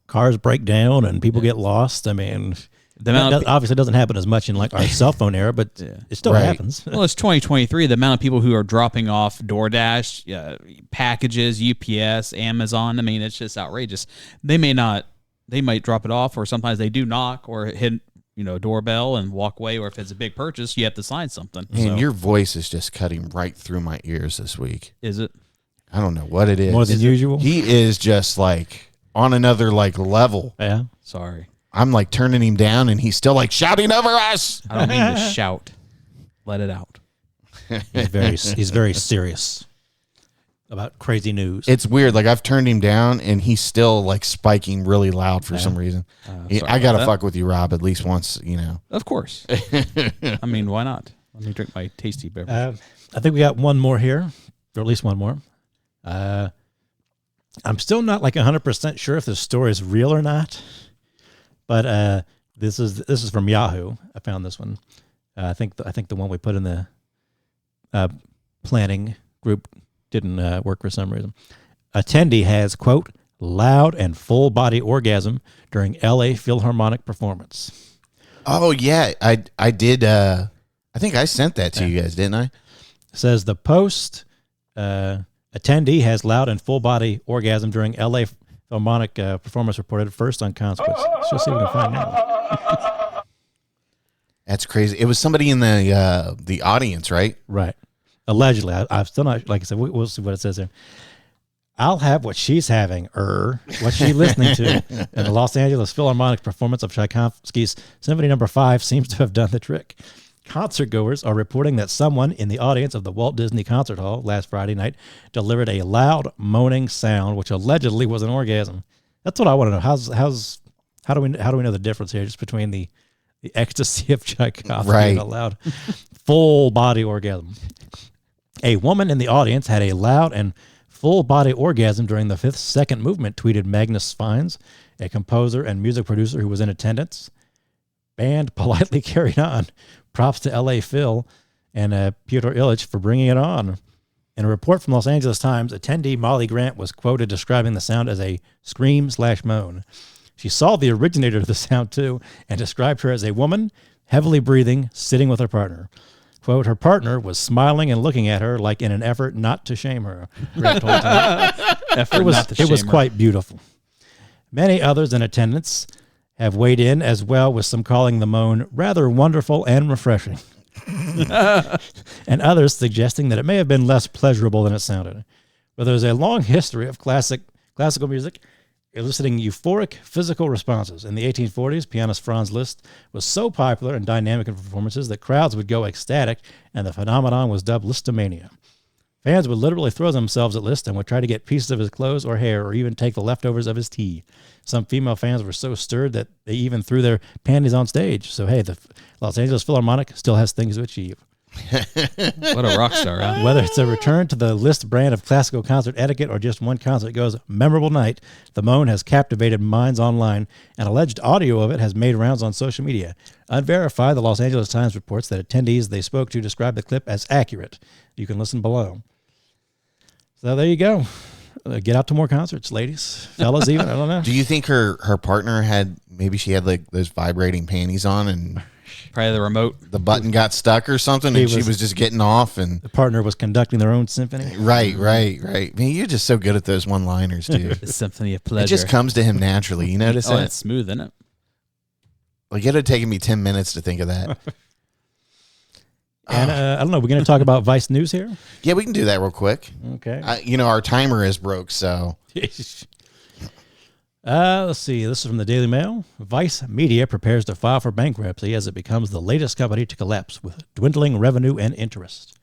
cars break down and people get lost. I mean, that obviously doesn't happen as much in like our cell phone era, but it still happens. Well, it's 2023. The amount of people who are dropping off DoorDash, packages, UPS, Amazon. I mean, it's just outrageous. They might drop it off, or sometimes they do knock or hit, a doorbell and walk away. Or if it's a big purchase, you have to sign something. And your voice is just cutting right through my ears this week. Is it? I don't know what it is. More than usual? He is just like on another like level. Yeah. Sorry. I'm like turning him down and he's still like shouting over us. I don't mean to shout. Let it out. He's very serious about crazy news. It's weird. Like I've turned him down and he's still like spiking really loud for some reason. I got to fuck with you, Rob, at least once, Of course. I mean, why not? Let me drink my tasty beverage. I think we got one more here, or at least one more. I'm still not like 100% sure if this story is real or not. But this is from Yahoo. I found this one. I think the one we put in the planning group didn't work for some reason. Attendee has, quote, loud and full body orgasm during LA Philharmonic performance. Oh yeah, I did. I think I sent that to you guys, didn't I? Says the post attendee has loud and full body orgasm during LA Philharmonic performance reported first on consequence. Let's see if we can find that. That's crazy. It was somebody in the audience, right? Right. Allegedly. I'm still not, like I said, we'll see what it says there. I'll have what she's having, what's she listening to? And the Los Angeles Philharmonic performance of Tchaikovsky's Symphony No. 5 seems to have done the trick. Concert goers are reporting that someone in the audience of the Walt Disney Concert Hall last Friday night delivered a loud moaning sound, which allegedly was an orgasm. That's what I want to know. How do we know the difference here, just between the ecstasy of Tchaikovsky and a loud full body orgasm? A woman in the audience had a loud and full body orgasm during the 5th second movement, tweeted Magnus Spines, a composer and music producer who was in attendance. Band politely carried on. Props to L.A. Phil and Pyotr Ilyich for bringing it on. In a report from Los Angeles Times, attendee Molly Grant was quoted describing the sound as a scream/moan. She saw the originator of the sound too and described her as a woman, heavily breathing, sitting with her partner. Quote, her partner was smiling and looking at her like in an effort not to shame her. Greg told Time. It was quite beautiful. Many others in attendance have weighed in as well, with some calling the moan rather wonderful and refreshing. And others suggesting that it may have been less pleasurable than it sounded. But there's a long history of classical music eliciting euphoric physical responses. In the 1840s, pianist Franz Liszt was so popular and dynamic in performances that crowds would go ecstatic, and the phenomenon was dubbed Listomania. Fans would literally throw themselves at Liszt and would try to get pieces of his clothes or hair, or even take the leftovers of his tea. Some female fans were so stirred that they even threw their panties on stage. So, hey, the Los Angeles Philharmonic still has things to achieve. What a rock star, huh? Whether it's a return to the Liszt brand of classical concert etiquette or just one concert goes memorable night, the moan has captivated minds online, and alleged audio of it has made rounds on social media. Unverified, the Los Angeles Times reports that attendees they spoke to described the clip as accurate. You can listen below. So there you go. Get out to more concerts, ladies, fellas. Even I don't know. Do you think her partner had like those vibrating panties on and probably the remote, the button got stuck or something, and she was just getting off, and the partner was conducting their own symphony? Right. Man, you're just so good at those one-liners, dude. The symphony of pleasure. It just comes to him naturally. You notice that? It's smooth, isn't it? Like, it had taken me 10 minutes to think of that. And I don't know. We're going to talk about Vice News here. Yeah, we can do that real quick. Okay. Our timer is broke, so. Let's see. This is from the Daily Mail. Vice Media prepares to file for bankruptcy as it becomes the latest company to collapse with dwindling revenue and interest.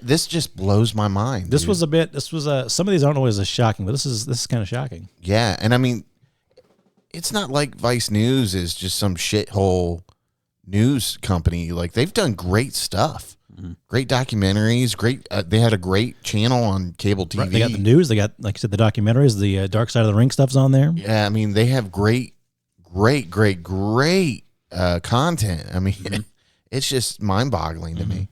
This just blows my mind. This was some of these aren't always as shocking, but this is kind of shocking. Yeah, and I mean, it's not like Vice News is just some shithole news company. Like, they've done great stuff. Great documentaries. Great. They had a great channel on cable TV. Right, they got the news. They got, like you said, the documentaries. The Dark Side of the Ring stuff's on there. Yeah, I mean, they have great content. I mean, it's just mind-boggling to me.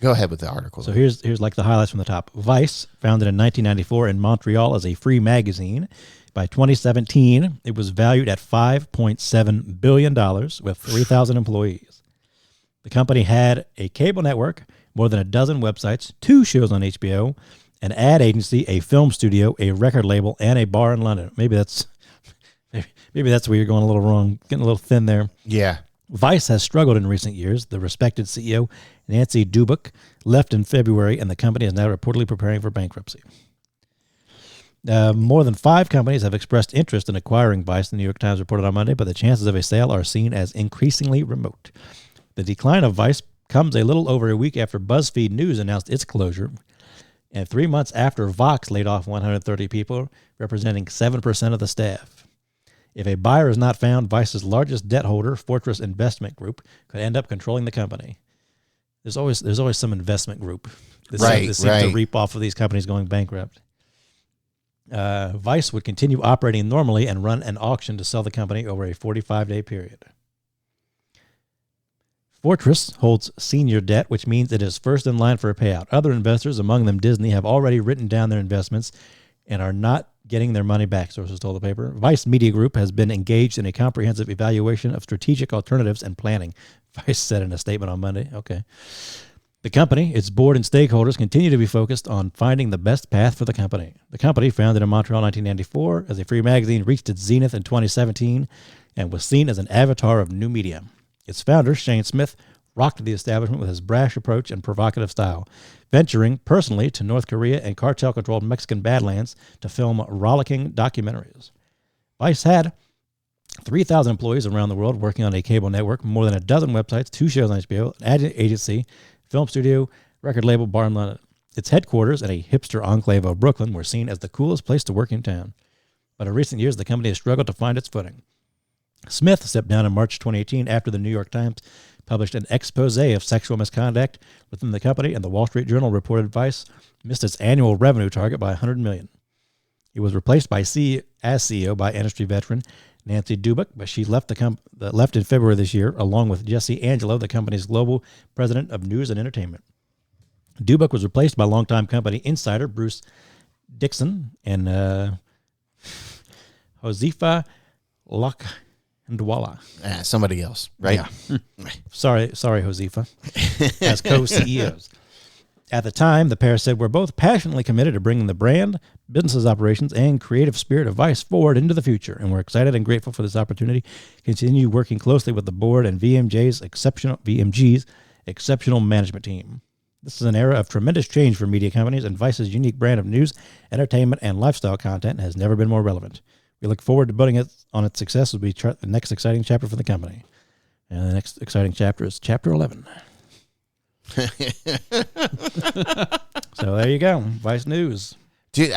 Go ahead with the article. So here's like the highlights from the top. Vice, founded in 1994 in Montreal as a free magazine. By 2017, it was valued at $5.7 billion with 3,000 employees. The company had a cable network, more than a dozen websites, 2 shows on HBO, an ad agency, a film studio, a record label, and a bar in London. Maybe that's where you're going a little wrong, getting a little thin there. Yeah. Vice has struggled in recent years. The respected CEO, Nancy Dubuc, left in February, and the company is now reportedly preparing for bankruptcy. More than 5 companies have expressed interest in acquiring Vice, the New York Times reported on Monday, but the chances of a sale are seen as increasingly remote. The decline of Vice comes a little over a week after BuzzFeed News announced its closure, and 3 months after Vox laid off 130 people, representing 7% of the staff. If a buyer is not found, Vice's largest debt holder, Fortress Investment Group, could end up controlling the company. There's always some investment group that seems to reap off of these companies going bankrupt. Vice would continue operating normally and run an auction to sell the company over a 45-day period. Fortress holds senior debt, which means it is first in line for a payout. Other investors, among them Disney, have already written down their investments and are not getting their money back, sources told the paper. Vice Media Group has been engaged in a comprehensive evaluation of strategic alternatives and planning, Vice said in a statement on Monday. Okay. The company, its board, and stakeholders continue to be focused on finding the best path for the company. The company, founded in Montreal in 1994 as a free magazine, reached its zenith in 2017 and was seen as an avatar of new media. Its founder, Shane Smith, rocked the establishment with his brash approach and provocative style, venturing personally to North Korea and cartel-controlled Mexican Badlands to film rollicking documentaries. Vice had 3,000 employees around the world working on a cable network, more than a dozen websites, 2 shows on HBO, an ad agency, film studio, record label, bar in London. Its headquarters in a hipster enclave of Brooklyn were seen as the coolest place to work in town. But in recent years, the company has struggled to find its footing. Smith stepped down in March 2018 after the New York Times published an expose of sexual misconduct within the company, and the Wall Street Journal reported Vice missed its annual revenue target by $100 million. He was replaced as CEO by industry veteran Nancy Dubuc, but she left left in February this year, along with Jesse Angelo, the company's global president of news and entertainment. Dubuc was replaced by longtime company insider Bruce Dixon and Josefa and voila. Somebody else, right? Yeah. Sorry, Josefa. As co-CEOs. At the time, the pair said, we're both passionately committed to bringing the brand, business operations, and creative spirit of Vice forward into the future, and we're excited and grateful for this opportunity to continue working closely with the board and VMG's exceptional management team. This is an era of tremendous change for media companies, and Vice's unique brand of news, entertainment, and lifestyle content has never been more relevant. We look forward to building it on its success will be the next exciting chapter for the company. And the next exciting chapter is Chapter 11. So there you go, Vice News, dude.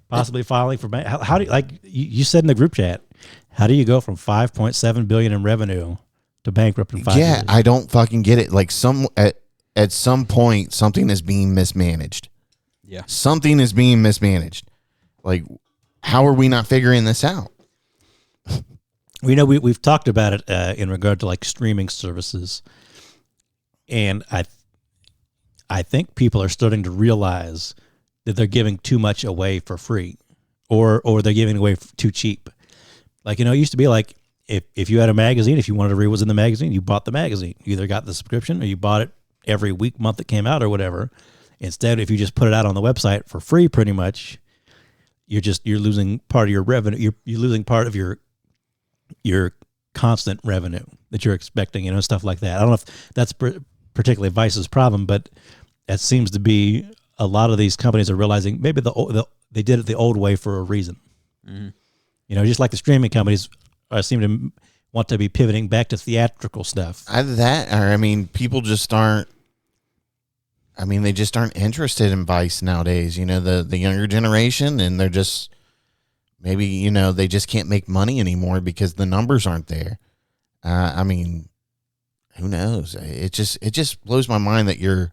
Possibly filing for bank. How do you, like you said in the group chat? How do you go from $5.7 billion in revenue to bankrupt in 5 years? Yeah, I don't fucking get it. Like at some point, something is being mismanaged. Yeah, something is being mismanaged. Like, how are we not figuring this out? We know we've talked about it in regard to like streaming services, and I think people are starting to realize that they're giving too much away for free, or they're giving away too cheap. Like, it used to be like if you had a magazine, if you wanted to read what's in the magazine, you bought the magazine. You either got the subscription or you bought it every week, month it came out or whatever. Instead, if you just put it out on the website for free, pretty much, you're losing part of your revenue. You're losing part of your constant revenue that you're expecting, stuff like that. I don't know if that's particularly Vice's problem, but it seems to be a lot of these companies are realizing maybe they did it the old way for a reason. Mm-hmm. Just like the streaming companies seem to want to be pivoting back to theatrical stuff. Either that, or people just aren't. They just aren't interested in Vice nowadays. The younger generation, and they're just maybe they just can't make money anymore because the numbers aren't there. Who knows? It just blows my mind that you're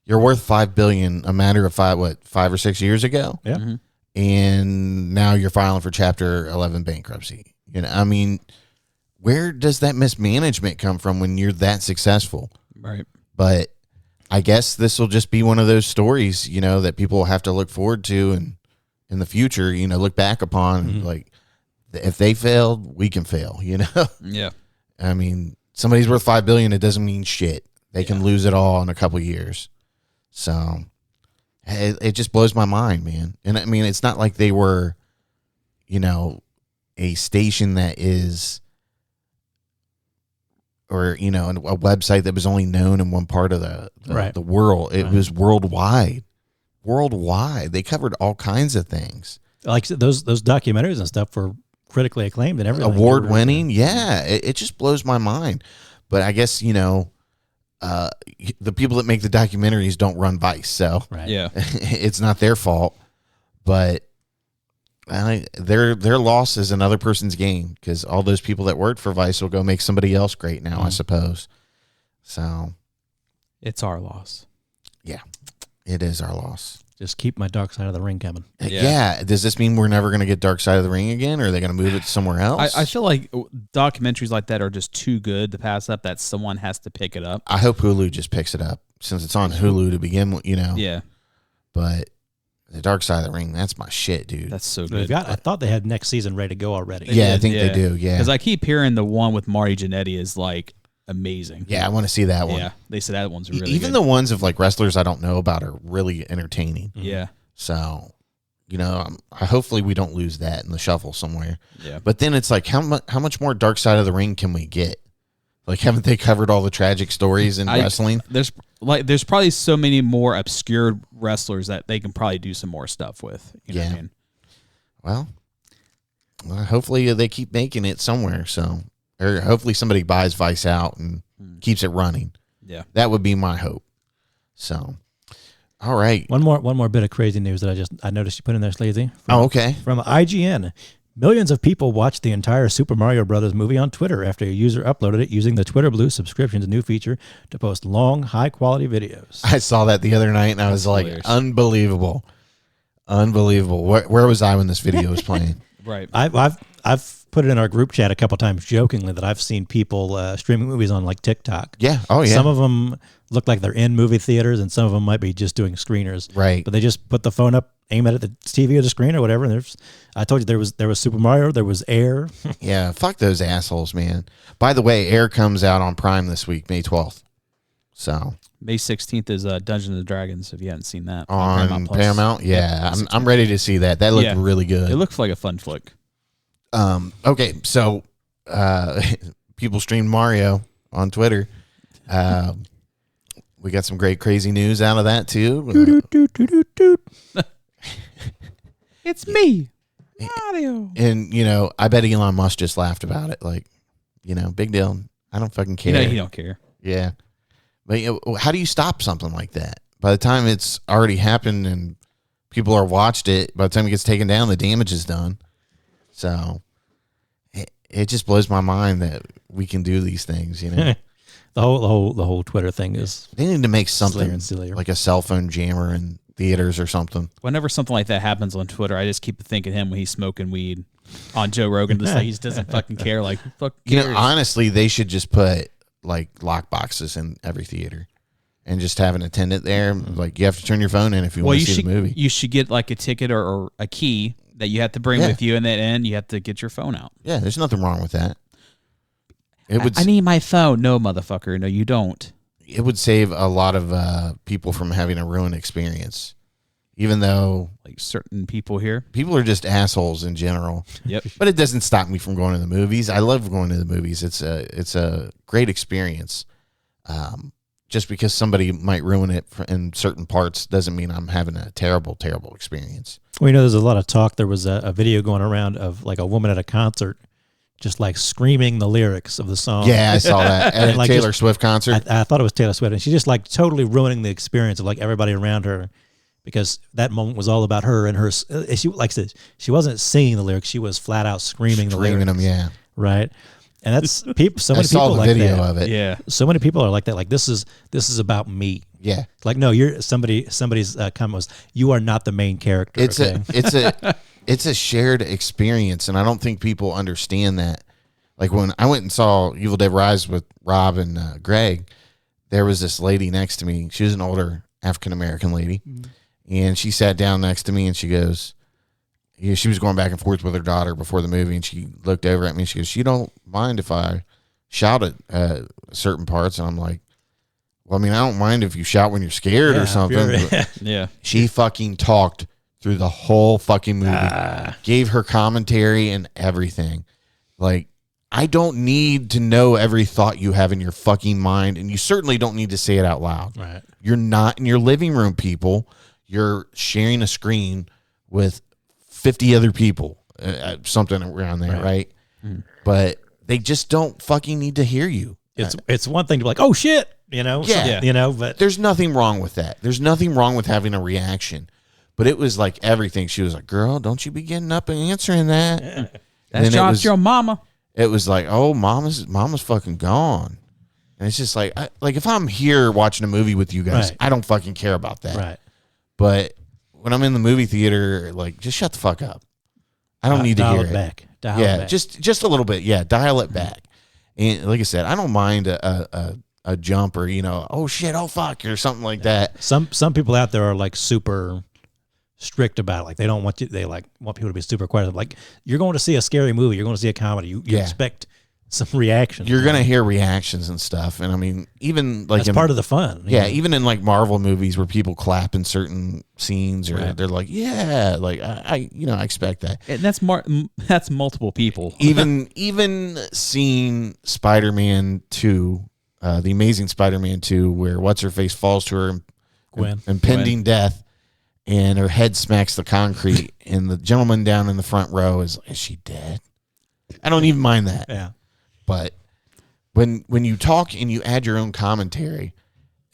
worth $5 billion a matter of 5 or 6 years ago. Yeah. Mm-hmm. And now you're filing for Chapter 11 bankruptcy. Where does that mismanagement come from when you're that successful? Right. But I guess this will just be one of those stories, that people will have to look forward to and in the future, look back upon. Mm-hmm. Like, if they failed, we can fail, Yeah. Somebody's worth $5 billion. It doesn't mean shit. They can lose it all in a couple of years. So it just blows my mind, man. And it's not like they were, a station that is, or, a website that was only known in one part of the world. It was worldwide. They covered all kinds of things. Like those documentaries and stuff were critically acclaimed and everything. Award winning. Yeah. It just blows my mind. But I guess, the people that make the documentaries don't run Vice. So yeah, it's not their fault. But their loss is another person's gain, because all those people that worked for Vice will go make somebody else great now, I suppose. So it's our loss. Yeah, it is our loss. Just keep my Dark Side of the Ring coming. Yeah. Does this mean we're never going to get Dark Side of the Ring again, or are they going to move it somewhere else? I feel like documentaries like that are just too good to pass up, that someone has to pick it up. I hope Hulu just picks it up, since it's on Hulu to begin with, Yeah. But the Dark Side of the Ring, that's my shit, dude. That's so good. I thought they had next season ready to go already. I think they do, yeah. Because I keep hearing the one with Marty Jannetty is like amazing. Yeah, I want to see that one. Yeah, they said that one's really Even good. the ones of like wrestlers I don't know about are really entertaining. Yeah. So, hopefully we don't lose that in the shuffle somewhere. Yeah. But then it's like, how much more Dark Side of the Ring can we get? Like, haven't they covered all the tragic stories in wrestling? There's probably so many more obscure wrestlers that they can probably do some more stuff with. You know what I mean? Well, hopefully they keep making it somewhere. So, or hopefully somebody buys Vice out and keeps it running. Yeah, that would be my hope. So, all right. One more bit of crazy news that I noticed you put in there, Sleazy. Okay. From IGN. Millions of people watched the entire Super Mario Brothers movie on Twitter after a user uploaded it using the Twitter Blue subscription's new feature to post long, high-quality videos. I saw that the other night, and I was like, hilarious. Unbelievable. Where was I when this video was playing? Right. I've put it in our group chat a couple times jokingly that I've seen people streaming movies on like TikTok. Yeah. Oh, yeah. Some of them look like they're in movie theaters, and some of them might be just doing screeners. Right. But they just put the phone up, aim it at the TV or the screen or whatever. And I told you there was Super Mario, there was Air. Yeah, fuck those assholes, man. By the way, Air comes out on Prime this week, May 12th. So May 16th is Dungeons and Dragons. If you hadn't seen that on Paramount, yeah, Yep. I'm ready to see that. That looked really good. It looks like a fun flick. Okay, so people streamed Mario on Twitter. We got some great crazy news out of that too. It's me, Mario. And I bet Elon Musk just laughed about it. Like, big deal. I don't fucking care. He don't care. Yeah, but how do you stop something like that? By the time it's already happened and people are watched it, by the time it gets taken down, the damage is done. So it just blows my mind that we can do these things. The whole Twitter thing is. They need to make something sillier. like a cell phone jammer in theaters or something. Whenever something like that happens on Twitter, I just keep thinking him when he's smoking weed on Joe Rogan. Just like he just doesn't fucking care. Like, fuck cares. Honestly, they should just put like lock boxes in every theater and just have an attendant there. Like, you have to turn your phone in if you want to see the movie. You should get like a ticket or a key that you have to bring with you, and then you have to get your phone out. Yeah, there's nothing wrong with that. I need my phone. No, motherfucker. No, you don't. It would save a lot of people from having a ruined experience, even though Like certain people here. people are just assholes in general. Yep. But it doesn't stop me from going to the movies. I love going to the movies. It's a great experience. Just because somebody might ruin it in certain parts doesn't mean I'm having a terrible, terrible experience. Well, there's a lot of talk. There was a video going around of like a woman at a concert just like screaming the lyrics of the song. Yeah, I saw that at a Like Taylor Swift concert. I thought it was Taylor Swift, and she's just like totally ruining the experience of like everybody around her, because that moment was all about her and her. She, like I said, she wasn't singing the lyrics; she was flat out screaming the lyrics. them, yeah. Right, and that's people. So I many saw people the like video that. of it. Yeah. So many people are like that. Like this is about me. Yeah. Like no, you're somebody's comment was, you are not the main character. It's a shared experience, and I don't think people understand that. Like when I went and saw Evil Dead Rise with Rob and Greg, there was this lady next to me. She was an older African-American lady, and she sat down next to me, and she goes, she was going back and forth with her daughter before the movie, and she looked over at me, and she goes, "You don't mind if I shout at certain parts?" And I'm like, well, I mean, I don't mind if you shout when you're scared or something. Yeah. She fucking talked through the whole fucking movie, gave her commentary and everything. Like, I don't need to know every thought you have in your fucking mind, and you certainly don't need to say it out loud. Right. You're not in your living room, people. You're sharing a screen with 50 other people, something around there, right? But they just don't fucking need to hear you. It's one thing to be like, oh shit, but there's nothing wrong with that. There's nothing wrong with having a reaction. But it was like everything. She was like, "Girl, don't you be getting up and answering that." That's just your mama. It was like, "Oh, mama's fucking gone." And it's just like if I'm here watching a movie with you guys, Right. I don't fucking care about that. right. But when I'm in the movie theater, like, just shut the fuck up. I don't need to Dial hear it it. back. Dial it back. just a little bit. Yeah, dial it back. And like I said, I don't mind a jump or oh shit, oh fuck, or something like that. Some people out there are like super strict about it. Like they don't want you. They like want people to be super quiet. Like you're going to see a scary movie. You're going to see a comedy. You expect some reactions. You're gonna hear reactions and stuff. And I mean, even like that's part of the fun. Yeah, even in like Marvel movies where people clap in certain scenes, or Right. they're like, yeah, like I expect that. And that's multiple people. even seeing Spider-Man 2, the Amazing Spider-Man 2, where what's her face falls to her Gwen. impending death, and her head smacks the concrete, and the gentleman down in the front row is she dead? I don't even mind that. Yeah. But when you talk and you add your own commentary,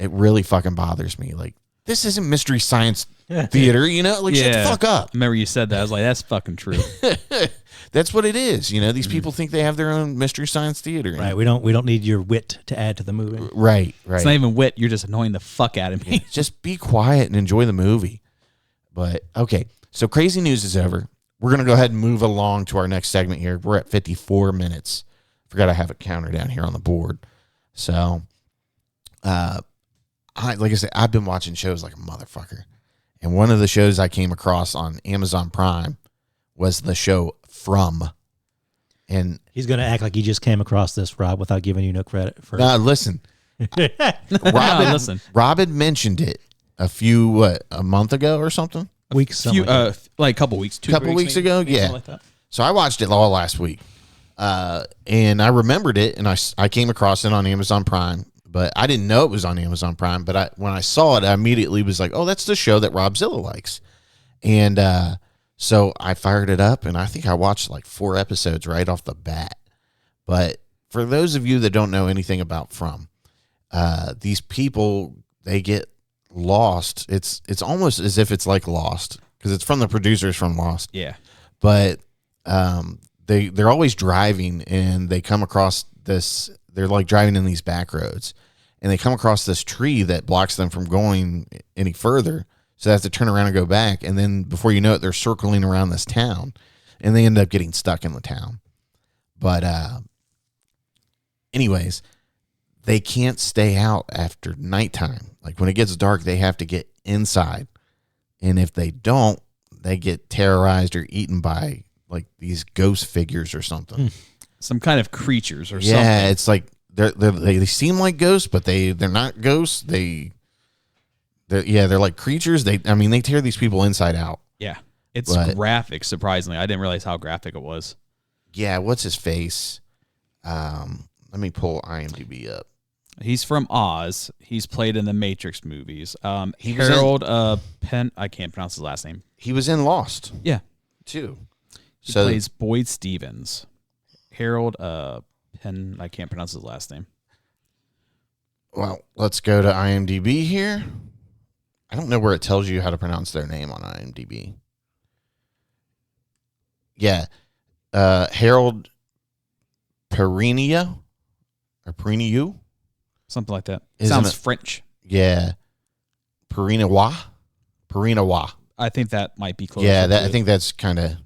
it really fucking bothers me. Like, this isn't Mystery Science Theater, Like, shut the fuck up. I remember you said that. I was like, that's fucking true. That's what it is. These people think they have their own Mystery Science Theater. Right. We don't need your wit to add to the movie. Right. It's not even wit. You're just annoying the fuck out of me. Just be quiet and enjoy the movie. But, okay. So, crazy news is over. We're going to go ahead and move along to our next segment here. We're at 54 minutes. Forgot I have a counter down here on the board. So, like I said, I've been watching shows like a motherfucker. And one of the shows I came across on Amazon Prime was the show From. And He's going to act like he just came across this, Rob, without giving you no credit for it. listen. Rob had mentioned it a month ago or something? Weeks, like a couple weeks, couple weeks maybe, ago, yeah. like that. So I watched it all last week. And I remembered it, and I came across it on Amazon Prime. But I didn't know it was on Amazon Prime. But when I saw it, I immediately was like, oh, that's the show that Robzilla likes. And so I fired it up, and I think I watched like 4 episodes right off the bat. But for those of you that don't know anything about From, these people, they get lost. It's almost as if it's like Lost, because it's from the producers from Lost. Yeah. But they're always driving, and they come across this. They're like driving in these back roads, and they come across this tree that blocks them from going any further. So they have to turn around and go back. And then before you know it, they're circling around this town, and they end up getting stuck in the town. But anyways, they can't stay out after nighttime. Like when it gets dark, they have to get inside. And if they don't, they get terrorized or eaten by like these ghost figures or something. Some kind of creatures or something. Yeah, it's like they seem like ghosts, but they're not ghosts. They're like creatures. They tear these people inside out. Yeah. It's graphic, surprisingly. I didn't realize how graphic it was. Yeah, what's his face? Let me pull IMDb up. He's from Oz. He's played in the Matrix movies. Harold Penn. I can't pronounce his last name. He was in Lost. Yeah. Too. He plays Boyd Stevens. Harold Penn. I can't pronounce his last name. Well, let's go to IMDb here. I don't know where it tells you how to pronounce their name on IMDb. Yeah. Harold Perrineau or Perrineau? Something like that. Isn't Sounds it French. Yeah. Perrineau. I think that might be close. Yeah, I think that's kind of...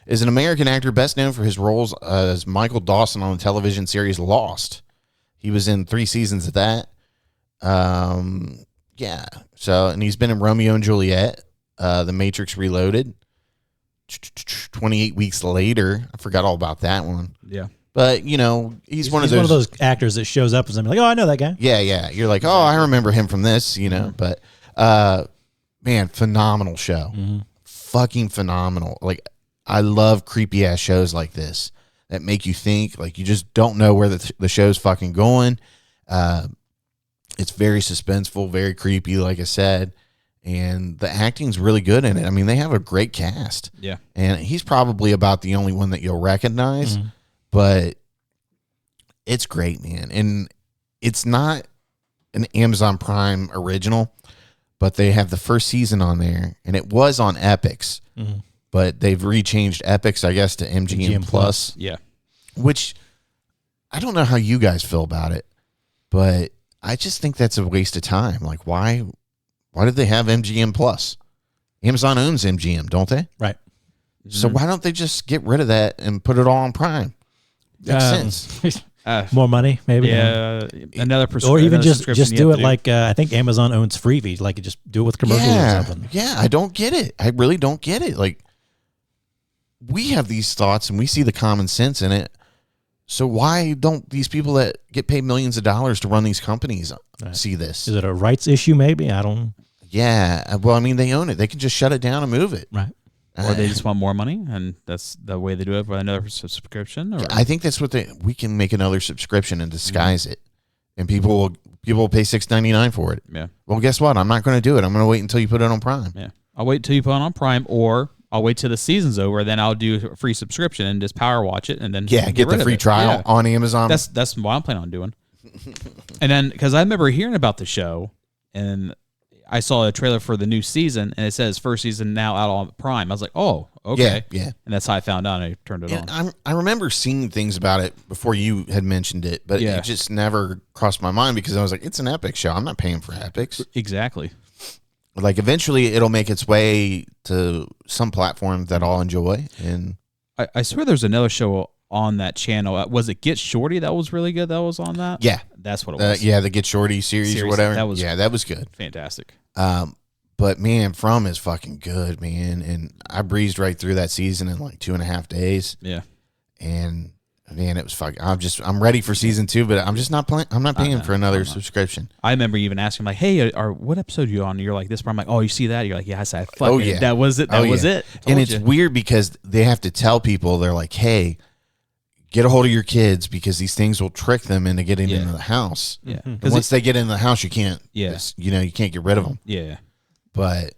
Is an American actor best known for his roles as Michael Dawson on the television series Lost. He was in 3 seasons of that. Yeah. So, and he's been in Romeo and Juliet, The Matrix Reloaded. 28 Weeks Later. I forgot all about that one. Yeah. But, he's one of those actors that shows up and I'm like, oh, I know that guy. Yeah. You're like, oh, I remember him from this, But, man, phenomenal show. Mm-hmm. Fucking phenomenal. Like, I love creepy ass shows like this that make you think. Like, you just don't know where the show's fucking going. It's very suspenseful, very creepy, like I said. And the acting's really good in it. I mean, they have a great cast. Yeah. And he's probably about the only one that you'll recognize. Mm-hmm. But it's great, man. And it's not an Amazon Prime original, but they have the first season on there. And it was on Epix. Mm-hmm. But they've rechanged Epix, I guess, to MGM Plus. Yeah. Which, I don't know how you guys feel about it, but I just think that's a waste of time. Like, why did they have MGM Plus? Amazon owns MGM, don't they? Right. So why don't they just get rid of that and put it all on Prime? Makes sense. More money, maybe. Yeah, another or even just do it like I think Amazon owns Freevee, like just do it with commercials or something. Yeah, I don't get it. I really don't get it. Like, we have these thoughts and we see the common sense in it. So why don't these people that get paid millions of dollars to run these companies see this? Is it a rights issue? Maybe I don't. Yeah, well, I mean, they own it. They can just shut it down and move it. Right. Or they just want more money, and that's the way they do it, for another subscription. Or? I think that's what we can make another subscription and disguise it, and people will pay $6.99 for it. Yeah. Well, guess what? I'm not going to do it. I'm going to wait until you put it on Prime. Yeah. I'll wait till you put it on Prime, or I'll wait till the season's over, then I'll do a free subscription and just power watch it, and then get the free trial on Amazon. That's what I'm planning on doing. And then because I remember hearing about the show, and I saw a trailer for the new season, and it says first season now out on Prime. I was like, oh, okay. Yeah. And that's how I found out, and I turned it on. I remember seeing things about it before you had mentioned it, but it just never crossed my mind because I was like, it's an Epix show. I'm not paying for Epix. Exactly. Like, eventually it'll make its way to some platform that I'll enjoy. And I swear there's another show on that channel. Was it Get Shorty that was really good? That was on that. Yeah, that's what it was. Yeah, the Get Shorty series or whatever. That was good. Fantastic. But man, From is fucking good, man. And I breezed right through that season in like 2.5 days. Yeah. And man, it was fucking. I'm ready for season 2, but I'm just not playing. I'm not paying for another subscription. I remember even asking like, "Hey, what episode are you on?" And you're like, "This." I'm like, "Oh, you see that?" You're like, "Yeah, I said, fuck it. That was it. That was it." And it's weird because they have to tell people. They're like, "Hey, get a hold of your kids because these things will trick them into getting into the house." Yeah. Because once they get in the house, you can't. Yeah. You can't get rid of them. Yeah. But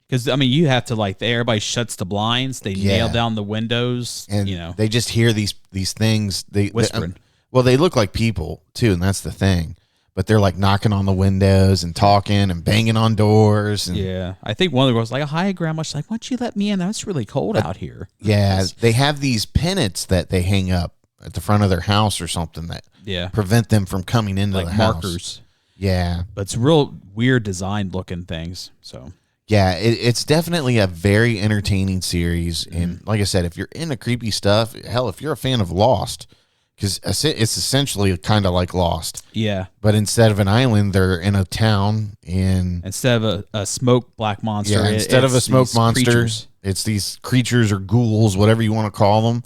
because I mean, you have to like everybody shuts the blinds, they nail down the windows, and they just hear these things. They whispering. Well, they look like people too, and that's the thing. But they're like knocking on the windows and talking and banging on doors. And, yeah, I think one of the girls was like, "Hi, Grandma." She's like, "Why don't you let me in? It's really cold out here." Yeah, they have these pennants that they hang up at the front of their house or something that prevent them from coming into like the house. Markers. Yeah, but it's real weird designed looking things. So yeah, it's definitely a very entertaining series. And like I said, if you're into creepy stuff, hell, if you're a fan of Lost, because it's essentially kind of like Lost. Yeah, but instead of an island, they're in a town. And instead of a smoke black monster, instead of a smoke monster, it's these creatures or ghouls, whatever you want to call them,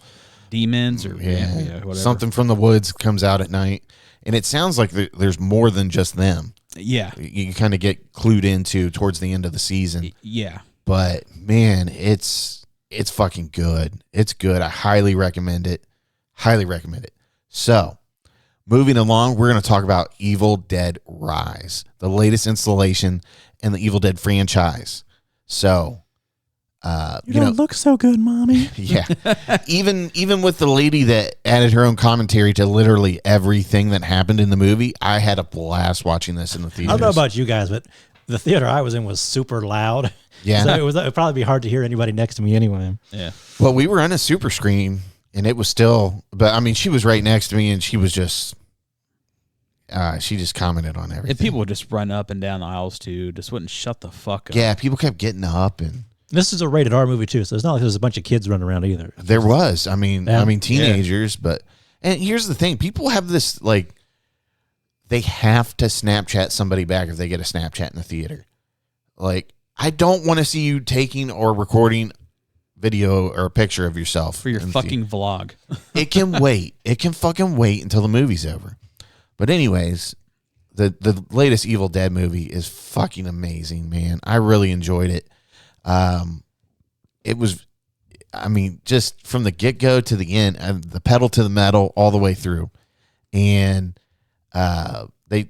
demons or whatever. Something from the woods comes out at night. And it sounds like there's more than just them. Yeah. You kind of get clued into towards the end of the season. Yeah. But, man, it's fucking good. It's good. I highly recommend it. Highly recommend it. So, moving along, we're going to talk about Evil Dead Rise, the latest installation in the Evil Dead franchise. So, you don't look so good, Mommy. Yeah. Even with the lady that added her own commentary to literally everything that happened in the movie, I had a blast watching this in the theater. I don't know about you guys, but the theater I was in was super loud. Yeah. So it would probably be hard to hear anybody next to me anyway. Yeah. Well, we were on a super screen, and it was still, but I mean, she was right next to me, and she was just, she just commented on everything. And people would just run up and down the aisles too, just wouldn't shut the fuck up. Yeah, people kept getting up and. This is a rated R movie too, so it's not like there's a bunch of kids running around either. There was, I mean, teenagers, but and here's the thing: people have this like, they have to Snapchat somebody back if they get a Snapchat in the theater. Like, I don't want to see you taking or recording video or a picture of yourself for your fucking vlog. It can wait. It can fucking wait until the movie's over. But anyways, the latest Evil Dead movie is fucking amazing, man. I really enjoyed it. It was, I mean, just from the get-go to the end, the pedal to the metal all the way through. And they,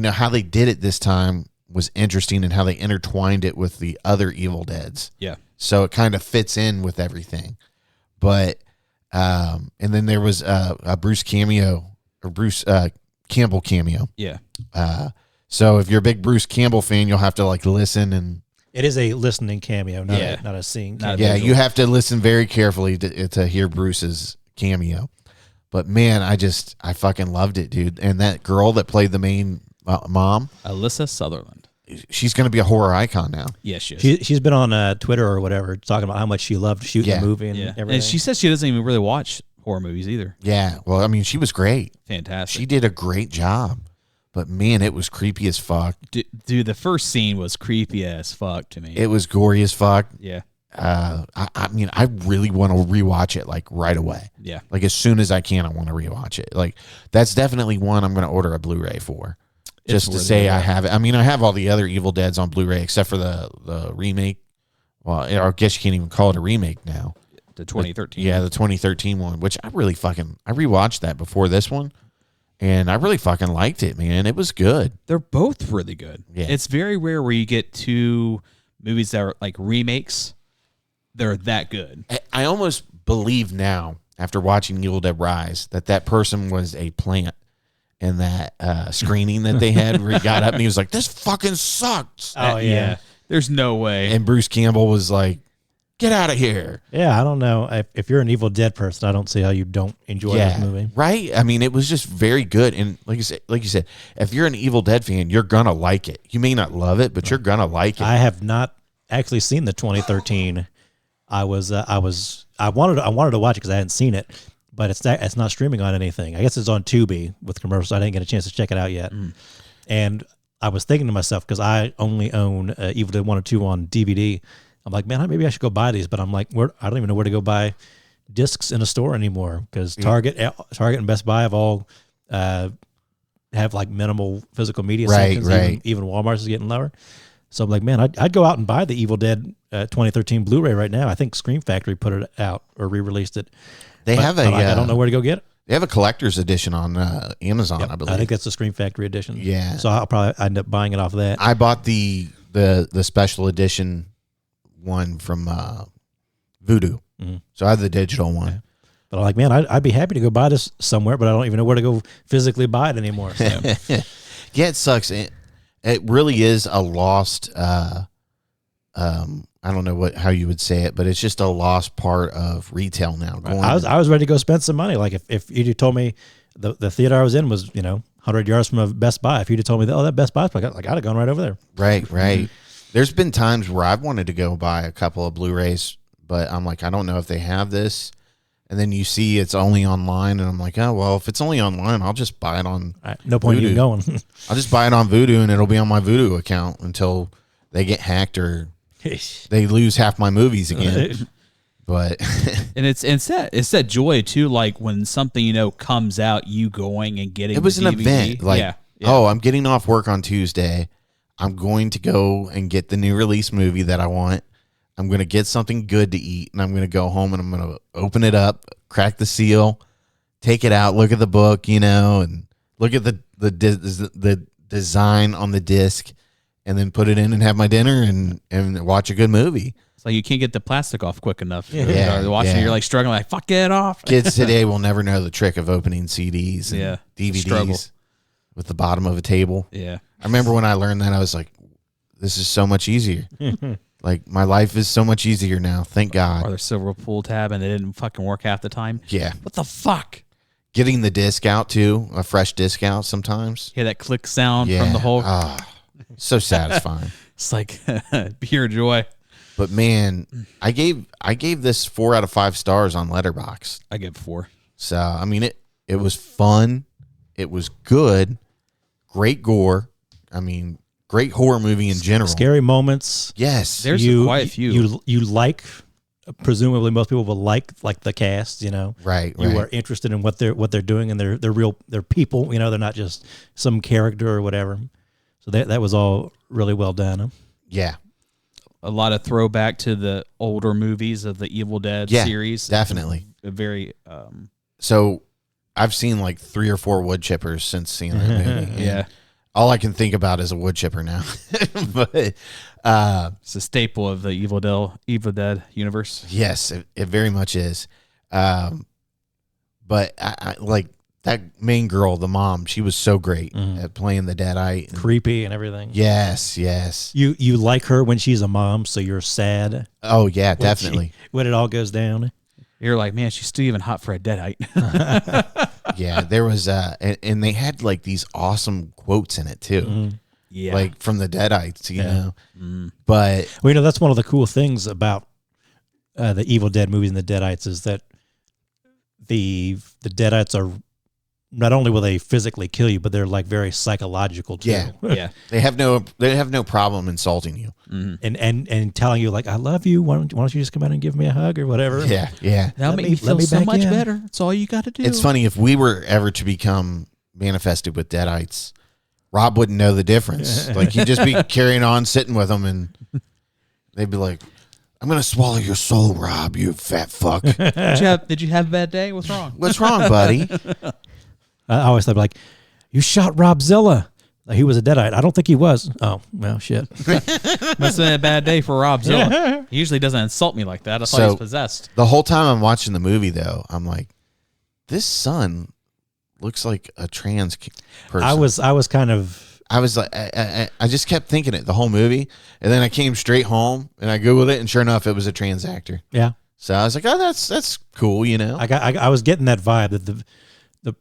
how they did it this time was interesting, and how they intertwined it with the other Evil Deads. Yeah. So it kind of fits in with everything. But and then there was a Bruce cameo, or Bruce Campbell cameo. Yeah. So if you're a big Bruce Campbell fan, you'll have to like listen, and it is a listening cameo, not a seeing cameo. Yeah, you have to listen very carefully to hear Bruce's cameo. But man, I fucking loved it, dude. And that girl that played the main mom, Alyssa Sutherland, she's going to be a horror icon now. Yes, she is. She's been on Twitter or whatever talking about how much she loved shooting the movie and everything. And she says she doesn't even really watch horror movies either. Yeah, well, I mean, she was great. Fantastic. She did a great job. But man, it was creepy as fuck. Dude, the first scene was creepy as fuck to me. It was gory as fuck. Yeah. I mean, I really want to rewatch it like right away. Yeah. Like as soon as I can, I want to rewatch it. Like that's definitely one I'm going to order a Blu-ray for. Just to say I have it. I mean, I have all the other Evil Deads on Blu-ray except for the remake. Well, I guess you can't even call it a remake now. The 2013. Yeah, the 2013 one, which I rewatched that before this one. And I really fucking liked it, man. It was good. They're both really good. Yeah. It's very rare where you get two movies that are like remakes. They're that good. I almost believe now, after watching Evil Dead Rise, that person was a plant in that screening that they had where he got up and he was like, this fucking sucks. Oh, yeah. There's no way. And Bruce Campbell was like, get out of here. Yeah, I don't know. If you're an Evil Dead person, I don't see how you don't enjoy this movie. Right? I mean, it was just very good. And like you said, if you're an Evil Dead fan, you're going to like it. You may not love it, but you're going to like it. I have not actually seen the 2013. I wanted to watch it because I hadn't seen it, but it's not streaming on anything. I guess it's on Tubi with commercials. I didn't get a chance to check it out yet. And I was thinking to myself, because I only own Evil Dead 1 or 2 on DVD. I'm like, man, maybe I should go buy these. But I'm like, I don't even know where to go buy discs in a store anymore, because Target and Best Buy have all have like minimal physical media sections. Even Walmart's is getting lower. So I'm like, man, I'd go out and buy the Evil Dead 2013 Blu-ray right now. I think Scream Factory put it out or re-released it. But I don't know where to go get it. They have a collector's edition on Amazon, I believe. I think that's the Scream Factory edition. Yeah. So I'll probably end up buying it off of that. I bought the special edition one from Voodoo. So I have the digital one. Yeah. But I'm like, man, I'd be happy to go buy this somewhere, but I don't even know where to go physically buy it anymore. So. Yeah, it sucks. It really is a lost. I don't know how you would say it, but it's just a lost part of retail now. I was ready to go spend some money. Like if you told me the theater I was in was 100 yards from a Best Buy, if you'd have told me that Best Buy, I'd have gone right over there. Right. There's been times where I've wanted to go buy a couple of Blu-rays, but I'm like, I don't know if they have this. And then you see it's only online, and I'm like, oh, well, if it's only online, I'll just buy it on no point Voodoo. in going. I'll just buy it on Voodoo, and it'll be on my Voodoo account until they get hacked or they lose half my movies again. But and it's that joy too, like when something comes out, you going and getting it was the an DVD. event. Like, yeah. Oh, I'm getting off work on Tuesday. I'm going to go and get the new release movie that I want. I'm going to get something good to eat, and I'm going to go home and I'm going to open it up, crack the seal, take it out, look at the book, and look at the design on the disc, and then put it in and have my dinner and watch a good movie. It's like you can't get the plastic off quick enough. Yeah, watching, you're like struggling, like, fuck, get it off. Kids today will never know the trick of opening CDs and DVDs Struggle. with the bottom of a table. Yeah. I remember when I learned that, I was like, this is so much easier. Like, my life is so much easier now. Thank God. Or their silver pull tab and it didn't fucking work half the time. Yeah. What the fuck? Getting the disc out, too. A fresh disc out sometimes. Hear that click sound from the whole... So satisfying. It's like pure joy. But, man, I gave this 4 out of 5 stars on Letterboxd. I give 4. So, I mean, it was fun. It was good. Great gore. I mean... Great horror movie in general. Scary moments. Yes. There's quite a few. You like, presumably most people will like the cast, Right. You are interested in what they're doing, and they're people, they're not just some character or whatever. So that was all really well done. Yeah. A lot of throwback to the older movies of the Evil Dead series. Definitely. Very So I've seen like 3 or 4 wood chippers since seeing that movie. yeah. All I can think about is a wood chipper now. But it's a staple of the Evil Dead universe. Yes, it very much is. But I like that main girl, the mom. She was so great at playing the Deadite. Creepy and everything. Yes. You like her when she's a mom, so you're sad. Oh yeah, definitely. When it all goes down. You're like, man, she's still even hot for a Deadite. Yeah, there was and they had like these awesome quotes in it too. Yeah, like from the Deadites, you know. But well, that's one of the cool things about the Evil Dead movies and the Deadites is that the Deadites are not only will they physically kill you, but they're like very psychological too. Yeah. They have no problem insulting you and telling you like, I love you. Why don't you just come out and give me a hug or whatever? Yeah. That'll make me feel so much better. That's all you got to do. It's funny, if we were ever to become manifested with Deadites, Rob wouldn't know the difference. Like, he'd just be carrying on, sitting with them, and they'd be like, I'm going to swallow your soul, Rob, you fat fuck. Did you have a bad day? What's wrong? What's wrong, buddy? I always thought, like, you shot Robzilla. He was a Deadite. I don't think he was. Oh, well, shit. Must have been a bad day for Robzilla. He usually doesn't insult me like that. I thought he was possessed. The whole time I'm watching the movie, though, I'm like, this son looks like a trans person. I was kind of... I was like, I just kept thinking it the whole movie, and then I came straight home and I Googled it, and sure enough, it was a trans actor. Yeah. So I was like, oh, that's cool, you know. I was getting that vibe that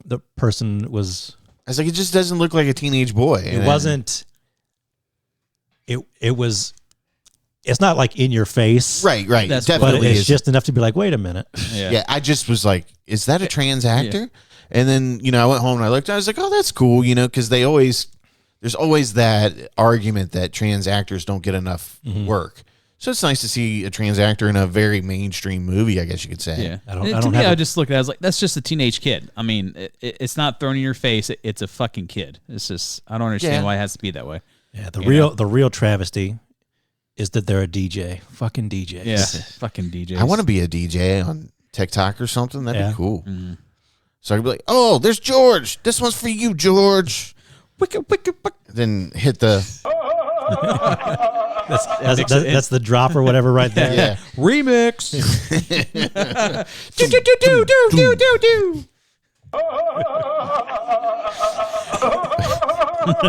the person was. I was like, it just doesn't look like a teenage boy. It wasn't. It was. It's not like in your face, right. That's Definitely, but it's just enough to be like, wait a minute. Yeah, I just was like, is that a trans actor? And then, you know, I went home and I looked, I was like, oh, that's cool, you know, because there's always that argument that trans actors don't get enough work. So it's nice to see a trans actor in a very mainstream movie, I guess you could say. Yeah. I I just looked at it, I was like, that's just a teenage kid. I mean, it's not thrown in your face. It's a fucking kid. It's just, I don't understand why it has to be that way. Yeah, the real travesty is that they're a DJ. Fucking DJs. Yeah, fucking DJs. I want to be a DJ on TikTok or something. That'd be cool. So I'd be like, oh, there's George. This one's for you, George. Then hit the... That's the drop or whatever right there. Yeah. Remix.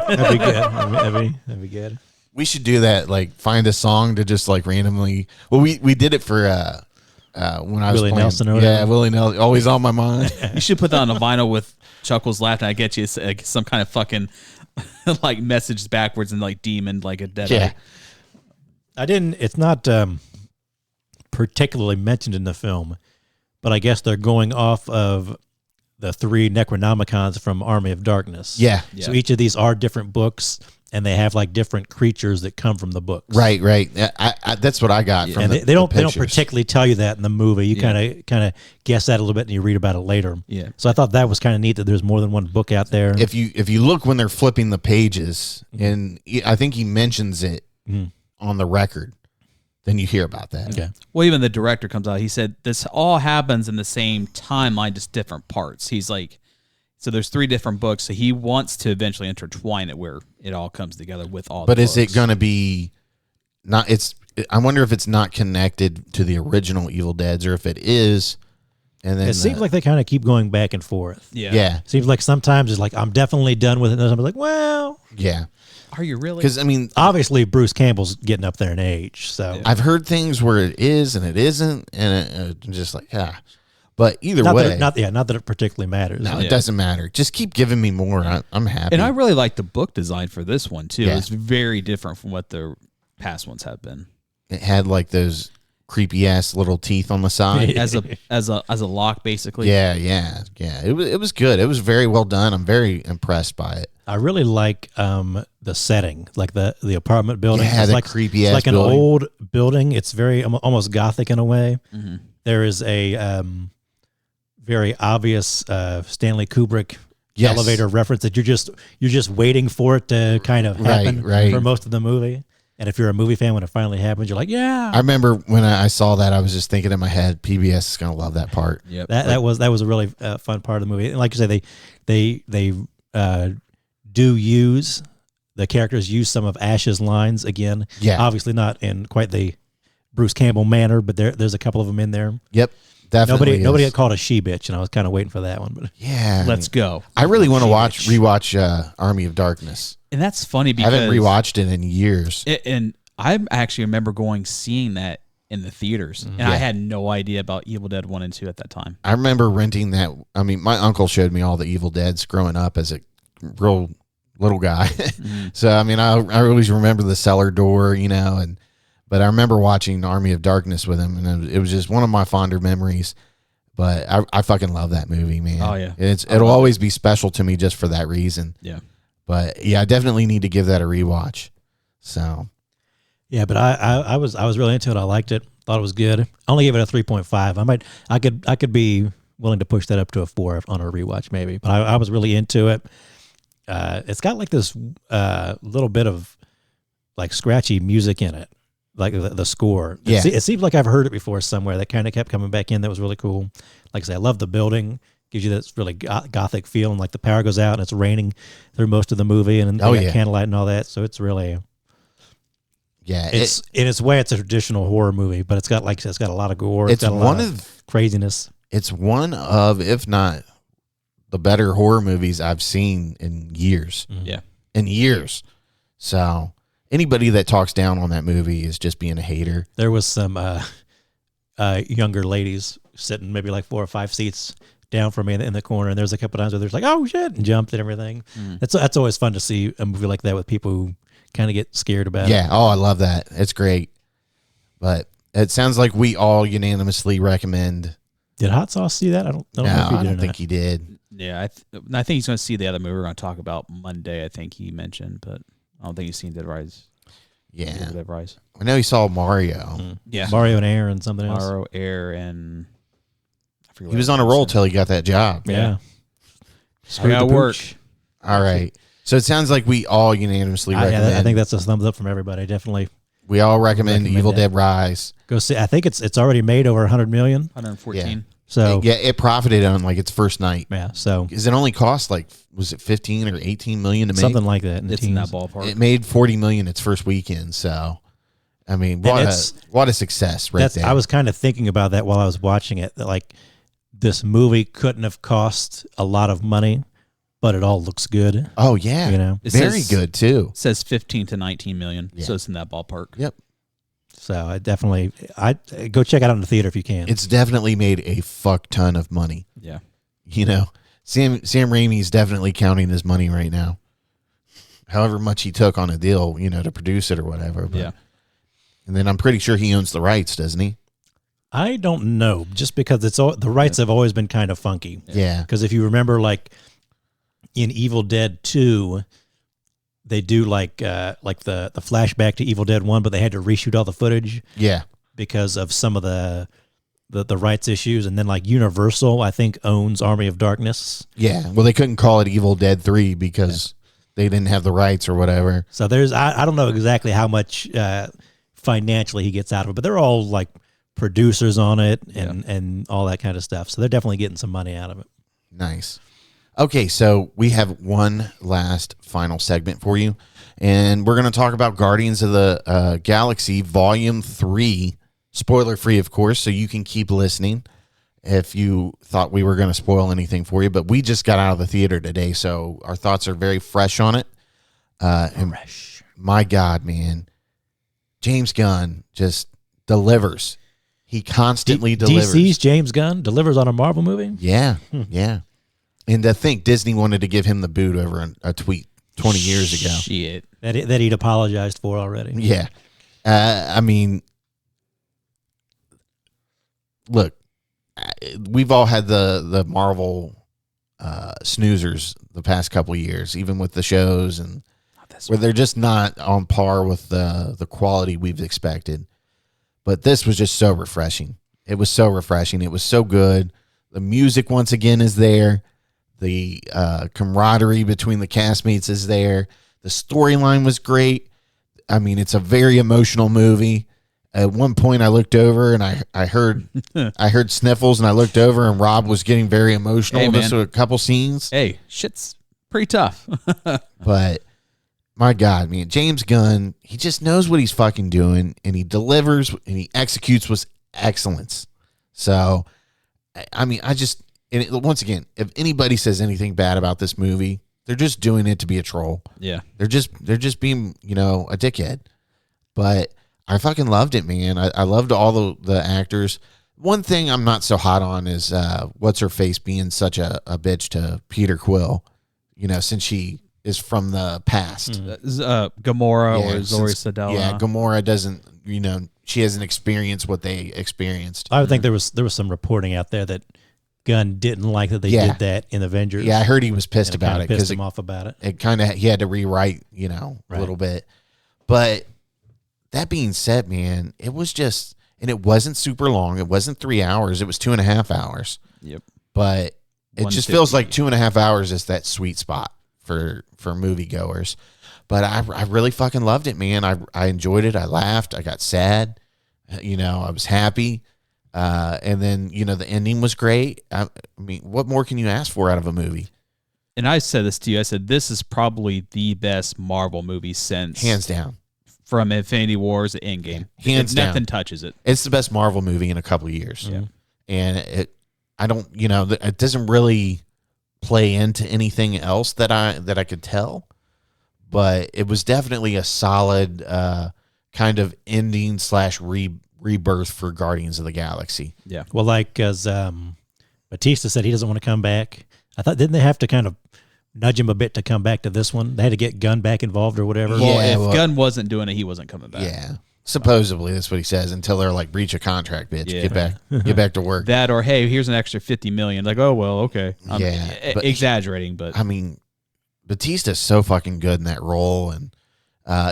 That'd be good. That'd be good. We should do that, like find a song to just like randomly... Well, we did it for... when I was Willie playing, Nelson or whatever? Yeah, Willie Nelson, always on my mind. You should put that on a vinyl with Chuckles Laugh, and I get you some kind of fucking like message backwards and like demon, like a dead eye. It's not particularly mentioned in the film, but I guess they're going off of the 3 Necronomicons from Army of Darkness. Yeah. So each of these are different books, and they have like different creatures that come from the books. Right. I that's what I got from and the they don't pictures. particularly tell you that in the movie. You kind of guess that a little bit, and you read about it later. Yeah. So I thought that was kind of neat that there's more than one book out there. If you look when they're flipping the pages, and I think he mentions it on the record, then you hear about that. Okay. Well, even the director comes out. He said this all happens in the same timeline, just different parts. He's like, so there's 3 different books. So he wants to eventually intertwine it where it all comes together with all. But the is books. it going to be not? I wonder if it's not connected to the original Evil Deads, or if it is. And then it seems like they kind of keep going back and forth. Yeah. Seems like sometimes it's like I'm definitely done with it, and then I'm like, well, Yeah. Are you really? Because I mean, obviously Bruce Campbell's getting up there in age, so I've heard things where it is and it isn't, and I'm just like, yeah. But either not way, that not that it particularly matters. no, it doesn't matter. Just keep giving me more. I'm happy. And I really like the book design for this one too. Yeah. It's very different from what the past ones have been. It had like those creepy ass little teeth on the side. As a lock, basically. Yeah. It was good. It was very well done. I'm very impressed by it. I really like the setting, like the apartment building. Yeah, it's the like creepy it's ass like an building. old building. It's very almost gothic in a way. Mm-hmm. There is a very obvious Stanley Kubrick Yes. elevator reference that you're just waiting for it to kind of happen Right. for most of the movie. And if you're a movie fan, when it finally happens, you're like, yeah. I remember when I saw that, I was just thinking in my head, PBS is going to love that part. Yep. That was a really fun part of the movie. And like you say, they do use the characters use some of Ash's lines again. Yeah. Obviously not in quite the Bruce Campbell manner, but there's a couple of them in there. Yep. Definitely. Nobody got called a she bitch, and I was kind of waiting for that one. But Yeah. Let's go. I really want to She rewatch Army of Darkness. And that's funny I because haven't rewatched it in years. And I actually remember seeing that in the theaters, and I had no idea about Evil Dead 1 and 2 at that time. I remember renting that. I mean, my uncle showed me all the Evil Deads growing up as a real little guy. So, I mean, I always remember the cellar door, but I remember watching Army of Darkness with him, and it was just one of my fonder memories. But I fucking love that movie, man. Oh, yeah. It'll always be special to me just for that reason. Yeah. But yeah, I definitely need to give that a rewatch. So yeah, but I was really into it. I liked it. Thought it was good. I only gave it a 3.5. I could be willing to push that up to a 4 on a rewatch maybe. But I was really into it. It's got like this little bit of like scratchy music in it, like the score. Yeah. It seems like I've heard it before somewhere. That kind of kept coming back in. That was really cool. Like I say, I love the building. Gives you this really gothic feel, and like the power goes out and it's raining through most of the movie, and they got candlelight and all that. So it's really, it's in its way, it's a traditional horror movie, but it's got a lot of gore. It's got a lot of craziness. It's one of, if not the better horror movies I've seen in years. Yeah. In years. So anybody that talks down on that movie is just being a hater. There was some younger ladies sitting maybe like 4 or 5 seats down from me in the corner, and there's a couple times where there's like, oh shit, and jumped and everything. That's always fun to see a movie like that with people who kind of get scared about it. Yeah. Oh, I love that. It's great. But it sounds like we all unanimously recommend Did Hot Sauce see that? I don't know No, if he did I or don't not. think he did. Yeah, I think he's going to see the other movie we're going to talk about Monday. I think he mentioned, but I don't think he's seen Dead Rise. Yeah. Dead Rise. I know he saw Mario. Yeah, Mario and Air and something else. Mario, Air, and I forget. He was on a roll till he got that job. Yeah. I got work. All right. So it sounds like we all unanimously recommend. I think that's a thumbs up from everybody. Definitely we all recommend Evil Dead Rise. go see. I think it's already made over 100 million. 114. So Yeah, it profited on like its first night. yeah, so Because it only cost like, was it 15 or 18 million to make? something like that. In the It's in that teens. ballpark. It made 40 million its first weekend. So, I mean, what a success right there. I was kind of thinking about that while I was watching it. That like this movie couldn't have cost a lot of money, but it all looks good. Oh, yeah. You know, It Very says- good, too. It says 15 to 19 million, Yeah. so it's in that ballpark. Yep. so I go check it out in the theater if you can. It's definitely made a fuck ton of money. Yeah. You know, Sam Raimi's definitely counting his money right now. However much he took on a deal, you know, to produce it or whatever. But, Yeah. And then I'm pretty sure he owns the rights, doesn't he? I don't know, just because the rights have always been kind of funky. Yeah. Because if you remember, like in Evil Dead 2, they do like the flashback to Evil Dead 1, but they had to reshoot all the footage Yeah. because of some of the rights issues. And then like Universal, I think, owns Army of Darkness. Yeah. Well, they couldn't call it Evil Dead 3 because they didn't have the rights or whatever. So there's I don't know exactly how much financially he gets out of it, but they're all like producers on it and all that kind of stuff. So they're definitely getting some money out of it. Nice. Okay, so we have one last final segment for you, and we're going to talk about Guardians of the Galaxy Volume 3, spoiler-free, of course, so you can keep listening if you thought we were going to spoil anything for you, but we just got out of the theater today, so our thoughts are very fresh on it. Fresh. My God, man. James Gunn just delivers. He constantly delivers. DC's James Gunn delivers on a Marvel movie? Yeah, yeah. And to think Disney wanted to give him the boot over a tweet 20 years ago. Shit. That he'd apologized for already. Yeah. I mean, look, we've all had the Marvel snoozers the past couple of years, even with the shows, and where they're just not on par with the quality we've expected. But this was just so refreshing. It was so refreshing. It was so good. The music, once again, is there. The camaraderie between the castmates is there. The storyline was great. I mean, it's a very emotional movie. At one point, I looked over and I heard sniffles, and I looked over and Rob was getting very emotional. Hey, Just man. a couple scenes. Hey, shit's pretty tough. But my God, man, James Gunn, he just knows what he's fucking doing, and he delivers and he executes with excellence. So, I mean, once again, if anybody says anything bad about this movie, they're just doing it to be a troll. Yeah. They're just being, a dickhead. But I fucking loved it, man. I loved all the actors. One thing I'm not so hot on is what's her face being such a bitch to Peter Quill, since she is from the past. Gamora or Zoe Saldana. Yeah, Gamora doesn't, she hasn't experienced what they experienced. I would think there was some reporting out there that Gunn didn't like that they did that in Avengers. Yeah, I heard he was pissed about it because him off about it. It kind of he had to rewrite, a little bit. But that being said, man, it was just, and it wasn't super long. It wasn't 3 hours. It was 2.5 hours. Yep. But it just feels like 2.5 hours is that sweet spot for moviegoers. But I really fucking loved it, man. I enjoyed it. I laughed. I got sad. I was happy. And then, the ending was great. I mean, what more can you ask for out of a movie? And I said this to you. I said, this is probably the best Marvel movie since. Hands down. From Infinity Wars to Endgame. Hands down. Nothing touches it. It's the best Marvel movie in a couple of years. Yeah. And it doesn't really play into anything else that I could tell. But it was definitely a solid kind of ending / rebirth for Guardians of the Galaxy. Yeah. Well, like as Batista said, he doesn't want to come back. I thought, didn't they have to kind of nudge him a bit to come back to this one? They had to get Gunn back involved or whatever. Well, if Gunn wasn't doing it, he wasn't coming back. Yeah. Supposedly, that's what he says. Until they're like, breach a contract, bitch. Yeah. Get back to work. That or hey, here's an extra $50 million. Like, oh well, okay. I'm but exaggerating, but I mean, Batista's so fucking good in that role, and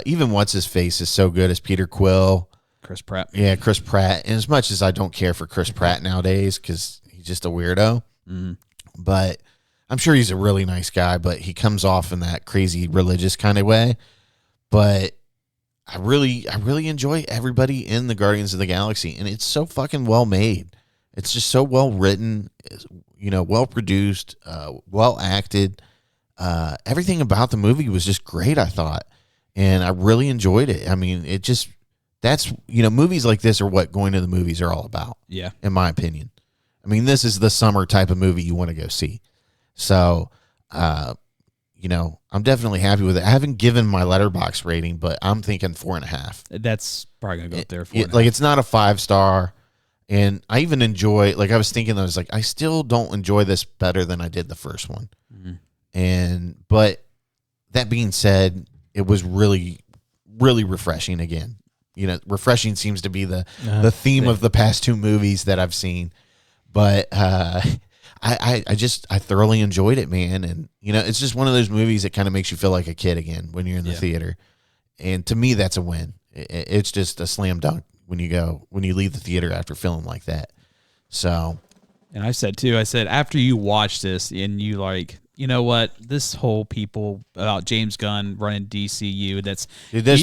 even what's his face is so good as Peter Quill. Chris Pratt. Yeah, Chris Pratt. And as much as I don't care for Chris Pratt nowadays because he's just a weirdo, but I'm sure he's a really nice guy. But he comes off in that crazy religious kind of way. But I really enjoy everybody in the Guardians of the Galaxy, and it's so fucking well made. It's just so well written, well produced, well acted. Everything about the movie was just great, I thought, and I really enjoyed it. I mean, that's movies like this are what going to the movies are all about. Yeah, in my opinion. I mean, this is the summer type of movie you want to go see. So, I'm definitely happy with it. I haven't given my Letterboxd rating, but I'm thinking 4.5. That's probably gonna go up there. 4.5. Like, it's not a 5-star, and I even enjoy. Like, I was thinking, I still don't enjoy this better than I did the first one. But that being said, it was really, really refreshing again. Refreshing seems to be the theme of the past two movies that I've seen. But I thoroughly enjoyed it, man. And, it's just one of those movies that kind of makes you feel like a kid again when you're in the theater. And to me, that's a win. It's just a slam dunk when you leave the theater after feeling like that. So. And I said, after you watch this and you like, you know what, this whole people about James Gunn running DCU,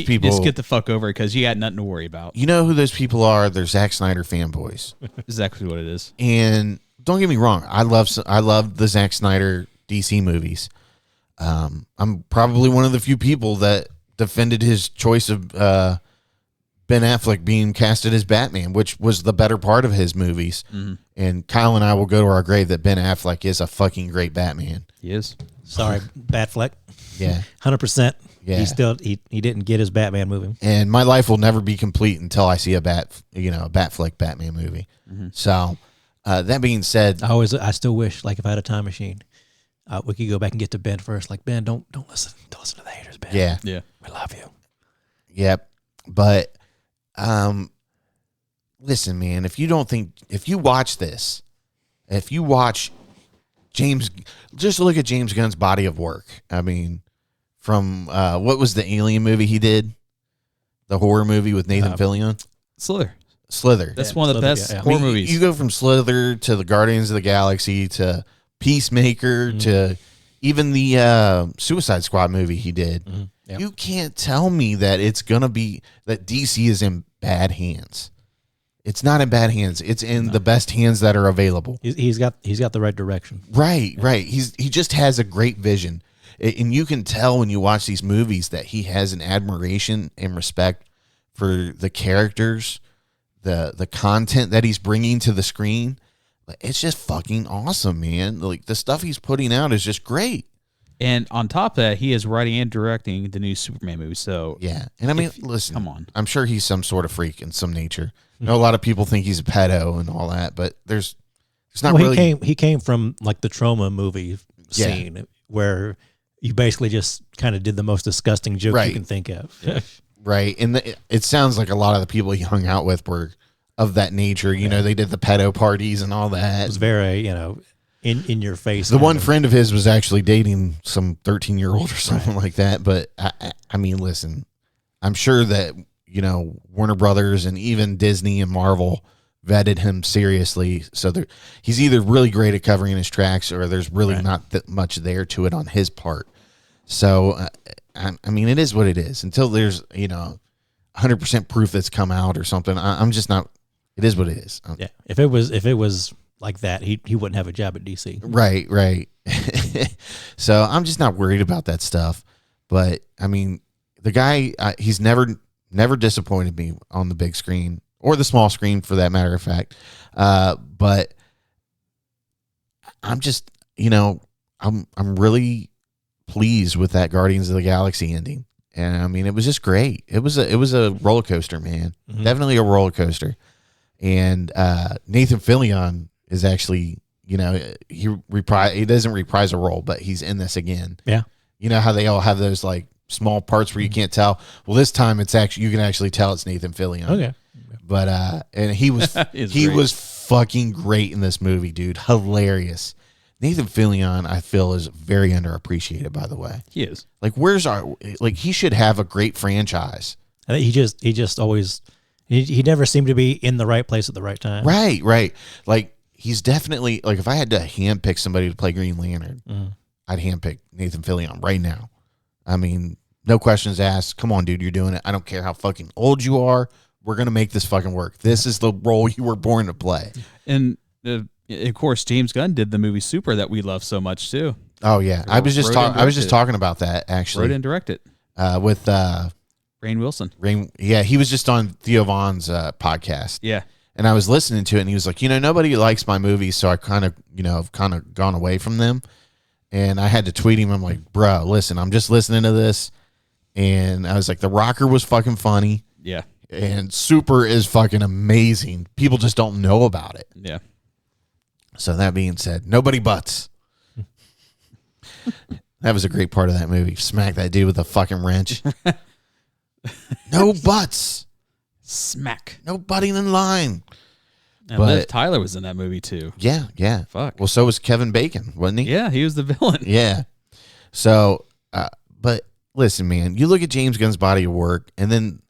people just get the fuck over it because you got nothing to worry about. You know who those people are? They're Zack Snyder fanboys. Exactly what it is. And don't get me wrong, I love the Zack Snyder DC movies. I'm probably one of the few people that defended his choice of Ben Affleck being casted as Batman, which was the better part of his movies. And Kyle and I will go to our grave that Ben Affleck is a fucking great Batman. He is. Sorry, Batfleck. Yeah. 100%. Yeah. He didn't get his Batman movie. And my life will never be complete until I see a Batfleck Batman movie. So, that being said, I still wish, like, if I had a time machine, we could go back and get to Ben first. Like, Ben, don't listen to the haters, Ben. Yeah. We love you. Yep. But listen, man, if you watch this, if you watch just look at James Gunn's body of work. I mean, from what was the Alien movie he did? The horror movie with Nathan Fillion? Slither. That's one of the best horror movies. You go from Slither to the Guardians of the Galaxy to Peacemaker to even the Suicide Squad movie he did. Yep. You can't tell me that it's going to be that DC is in bad hands. It's not in bad hands. It's in the best hands that are available. He's got the right direction. Right. He just has a great vision. And you can tell when you watch these movies that he has an admiration and respect for the characters, the content that he's bringing to the screen. It's just fucking awesome, man. Like, the stuff he's putting out is just great. And on top of that, he is writing and directing the new Superman movie. So yeah, and I mean, listen, come on. I'm sure he's some sort of freak in some nature. I know a lot of people think he's a pedo and all that, but there's not really. He came from like the Trauma movie scene where you basically just kind of did the most disgusting joke you can think of. Yeah. Right, and it sounds like a lot of the people he hung out with were of that nature. You know, they did the pedo parties and all that. It was very, in your face. The one friend of his was actually dating some 13-year-old or something like that. But I mean, listen, I'm sure that, Warner Brothers and even Disney and Marvel vetted him seriously. So he's either really great at covering his tracks or there's really not that much there to it on his part. So, I mean, it is what it is until there's, 100% proof that's come out or something. I'm just not, it is what it is. Yeah. If it was like that, he wouldn't have a job at DC. Right. So I'm just not worried about that stuff. But I mean, the guy, he's never disappointed me on the big screen or the small screen for that matter of fact. But I'm just, I'm really pleased with that Guardians of the Galaxy ending. And I mean, it was just great. It was a roller coaster, man. Mm-hmm. Definitely a roller coaster. And Nathan Fillion is actually, he doesn't reprise a role, but he's in this again. Yeah. You know how they all have those like small parts where you can't tell. Well, this time it's actually, you can actually tell it's Nathan Fillion. Okay. But and he was was fucking great in this movie, dude. Hilarious. Nathan Fillion, I feel, is very underappreciated, by the way. He is. Like, he should have a great franchise. I think he just always he never seemed to be in the right place at the right time. Right. Like, he's definitely, like, if I had to handpick somebody to play Green Lantern, I'd handpick Nathan Fillion right now. I mean, no questions asked. Come on, dude, you're doing it. I don't care how fucking old you are. We're going to make this fucking work. This is the role you were born to play. And of course, James Gunn did the movie Super that we love so much too. Oh yeah, I was just talking about that actually. Wrote and directed with Rainn Wilson. Yeah, he was just on Theo Vaughn's podcast. Yeah, and I was listening to it, and he was like, nobody likes my movies, so I kind of have kind of gone away from them. And I had to tweet him. I'm like, bro, listen, I'm just listening to this, and I was like, The Rocker was fucking funny. Yeah, and Super is fucking amazing. People just don't know about it. Yeah. So that being said, nobody butts. That was a great part of that movie. Smack that dude with a fucking wrench. No butts. Smack. No butting in line. And Liv Tyler was in that movie too. Yeah. Fuck. Well, so was Kevin Bacon, wasn't he? Yeah, he was the villain. Yeah. So, but listen, man, you look at James Gunn's body of work, and then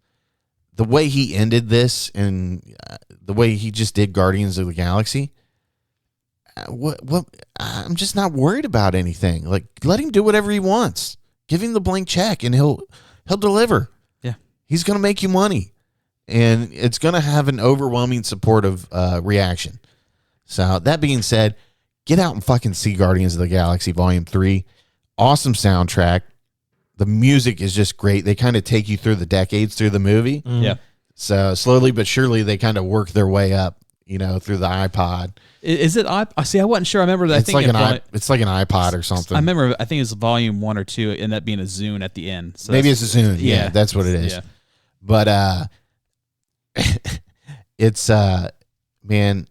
the way he ended this, and the way he just did Guardians of the Galaxy. What I'm just not worried about anything. Like, let him do whatever he wants. Give him the blank check and he'll deliver. Yeah. He's going to make you money, and it's going to have an overwhelming supportive reaction. So that being said, get out and fucking see Guardians of the Galaxy Volume 3. Awesome soundtrack. The music is just great. They kind of take you through the decades through the movie. Yeah. So slowly but surely they kind of work their way up, through the iPod. Is it? See, I wasn't sure. I remember that. It's like an iPod or something. I remember. I think it was Volume 1 or 2, and that being a Zune at the end. So maybe it's a Zune. Yeah, that's what it is. Yeah. But it's man,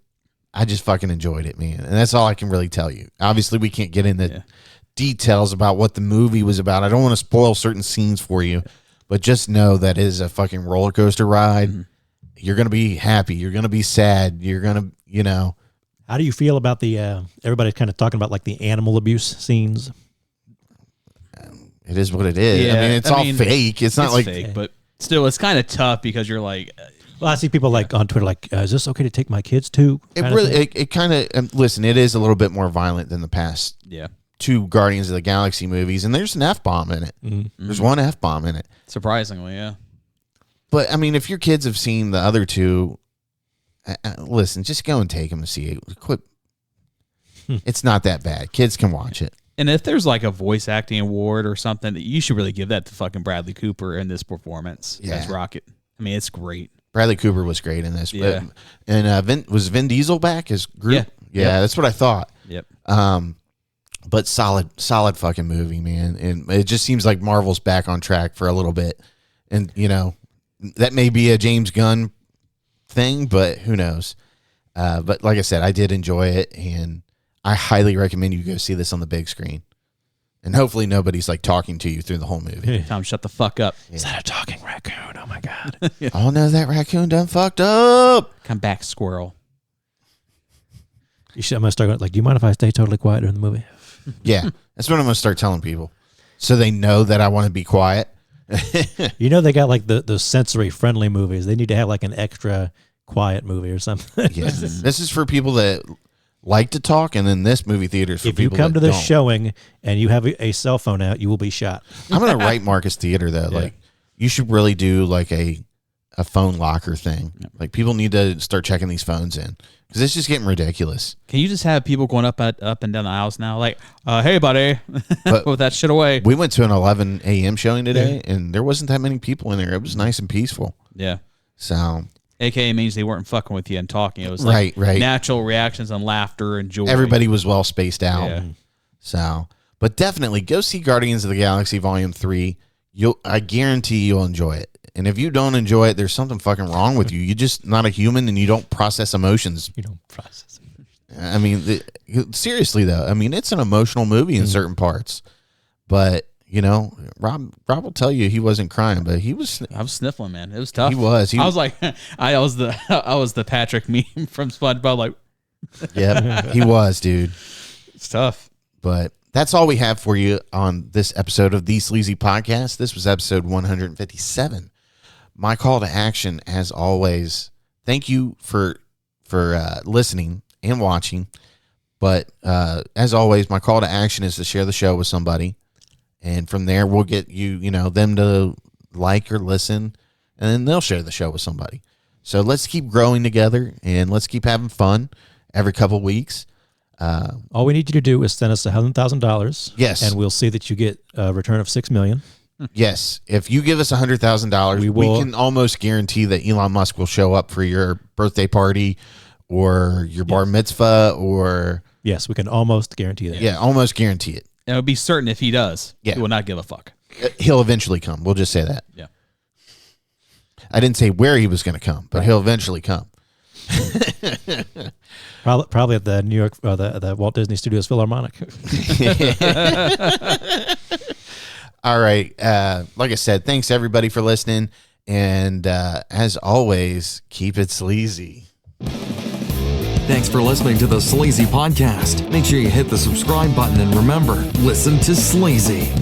I just fucking enjoyed it, man, and that's all I can really tell you. Obviously, we can't get into details about what the movie was about. I don't want to spoil certain scenes for you, but just know that it is a fucking roller coaster ride. Mm-hmm. You're gonna be happy. You're gonna be sad. You're gonna, How do you feel about the everybody's kind of talking about like the animal abuse scenes? It is what it is. Yeah, I mean, it's all fake. It's not like fake, but still, it's kind of tough because you're like. Well, I see people like on Twitter like, is this okay to take my kids to? It kind of listen. It is a little bit more violent than the past. Yeah. 2 Guardians of the Galaxy movies, and there's an F-bomb in it. Mm-hmm. There's one F-bomb in it. Surprisingly, yeah. But I mean, if your kids have seen the other 2. Listen, just go and take them to see it. Quit. It's not that bad. Kids can watch it. And if there's like a voice acting award or something, you should really give that to fucking Bradley Cooper in this performance as Rocket. I mean, it's great. Bradley Cooper was great in this. Yeah. And was Vin Diesel back as Groot? Yeah, that's what I thought. Yep. But solid fucking movie, man. And it just seems like Marvel's back on track for a little bit. And, that may be a James Gunn thing, but who knows? But like I said, I did enjoy it, and I highly recommend you go see this on the big screen. And hopefully nobody's like talking to you through the whole movie. Tom, shut the fuck up. Yeah. Is that a talking raccoon? Oh my God. Oh no, that raccoon done fucked up. Come back, squirrel. I'm going to start going like, do you mind if I stay totally quiet during the movie? Yeah, that's what I'm going to start telling people, so they know that I want to be quiet. They got like the sensory friendly movies. They need to have like an extra quiet movie or something. Yes, this is for people that like to talk, and then this movie theater is for people that don't. If you come to this showing and you have a cell phone out, you will be shot. I'm going to write Marcus Theater though. Yeah. Like, you should really do like a phone locker thing. Like, people need to start checking these phones in, because it's just getting ridiculous. Can you just have people going up and down the aisles now? Like, hey, buddy, put that shit away. We went to an 11 a.m. showing today, and there wasn't that many people in there. It was nice and peaceful. Yeah. So, AKA means they weren't fucking with you and talking. It was like right. natural reactions and laughter and joy. Everybody was well spaced out. Yeah. So, but definitely go see Guardians of the Galaxy Volume 3. I guarantee you'll enjoy it. And if you don't enjoy it, there's something fucking wrong with you. You're just not a human, and you don't process emotions. You don't process emotions. I mean, seriously though, I mean, it's an emotional movie in certain parts, but You know, Rob will tell you he wasn't crying, but he was. I was sniffling, man. It was tough. He was. I was like, I was the Patrick meme from SpongeBob. Like, yeah, he was, dude. It's tough. But that's all we have for you on this episode of the Sleazy Podcast. This was episode 157. My call to action, as always, thank you for listening and watching. But as always, my call to action is to share the show with somebody. And from there, we'll get them to like or listen, and then they'll share the show with somebody. So let's keep growing together, and let's keep having fun every couple of weeks. All we need you to do is send us $100,000. Yes. And we'll see that you get a return of $6 million. Yes. If you give us $100,000, we can almost guarantee that Elon Musk will show up for your birthday party or your bar mitzvah or... Yes, we can almost guarantee that. Yeah, almost guarantee it. And it would be certain if he does. Yeah. He will not give a fuck. He'll eventually come. We'll just say that. Yeah. I didn't say where he was going to come, but he'll eventually come. Probably at the New York, the Walt Disney Studios Philharmonic. All right. Like I said, thanks everybody for listening. And as always, keep it sleazy. Thanks for listening to the Sleazy Podcast. Make sure you hit the subscribe button and remember, listen to Sleazy.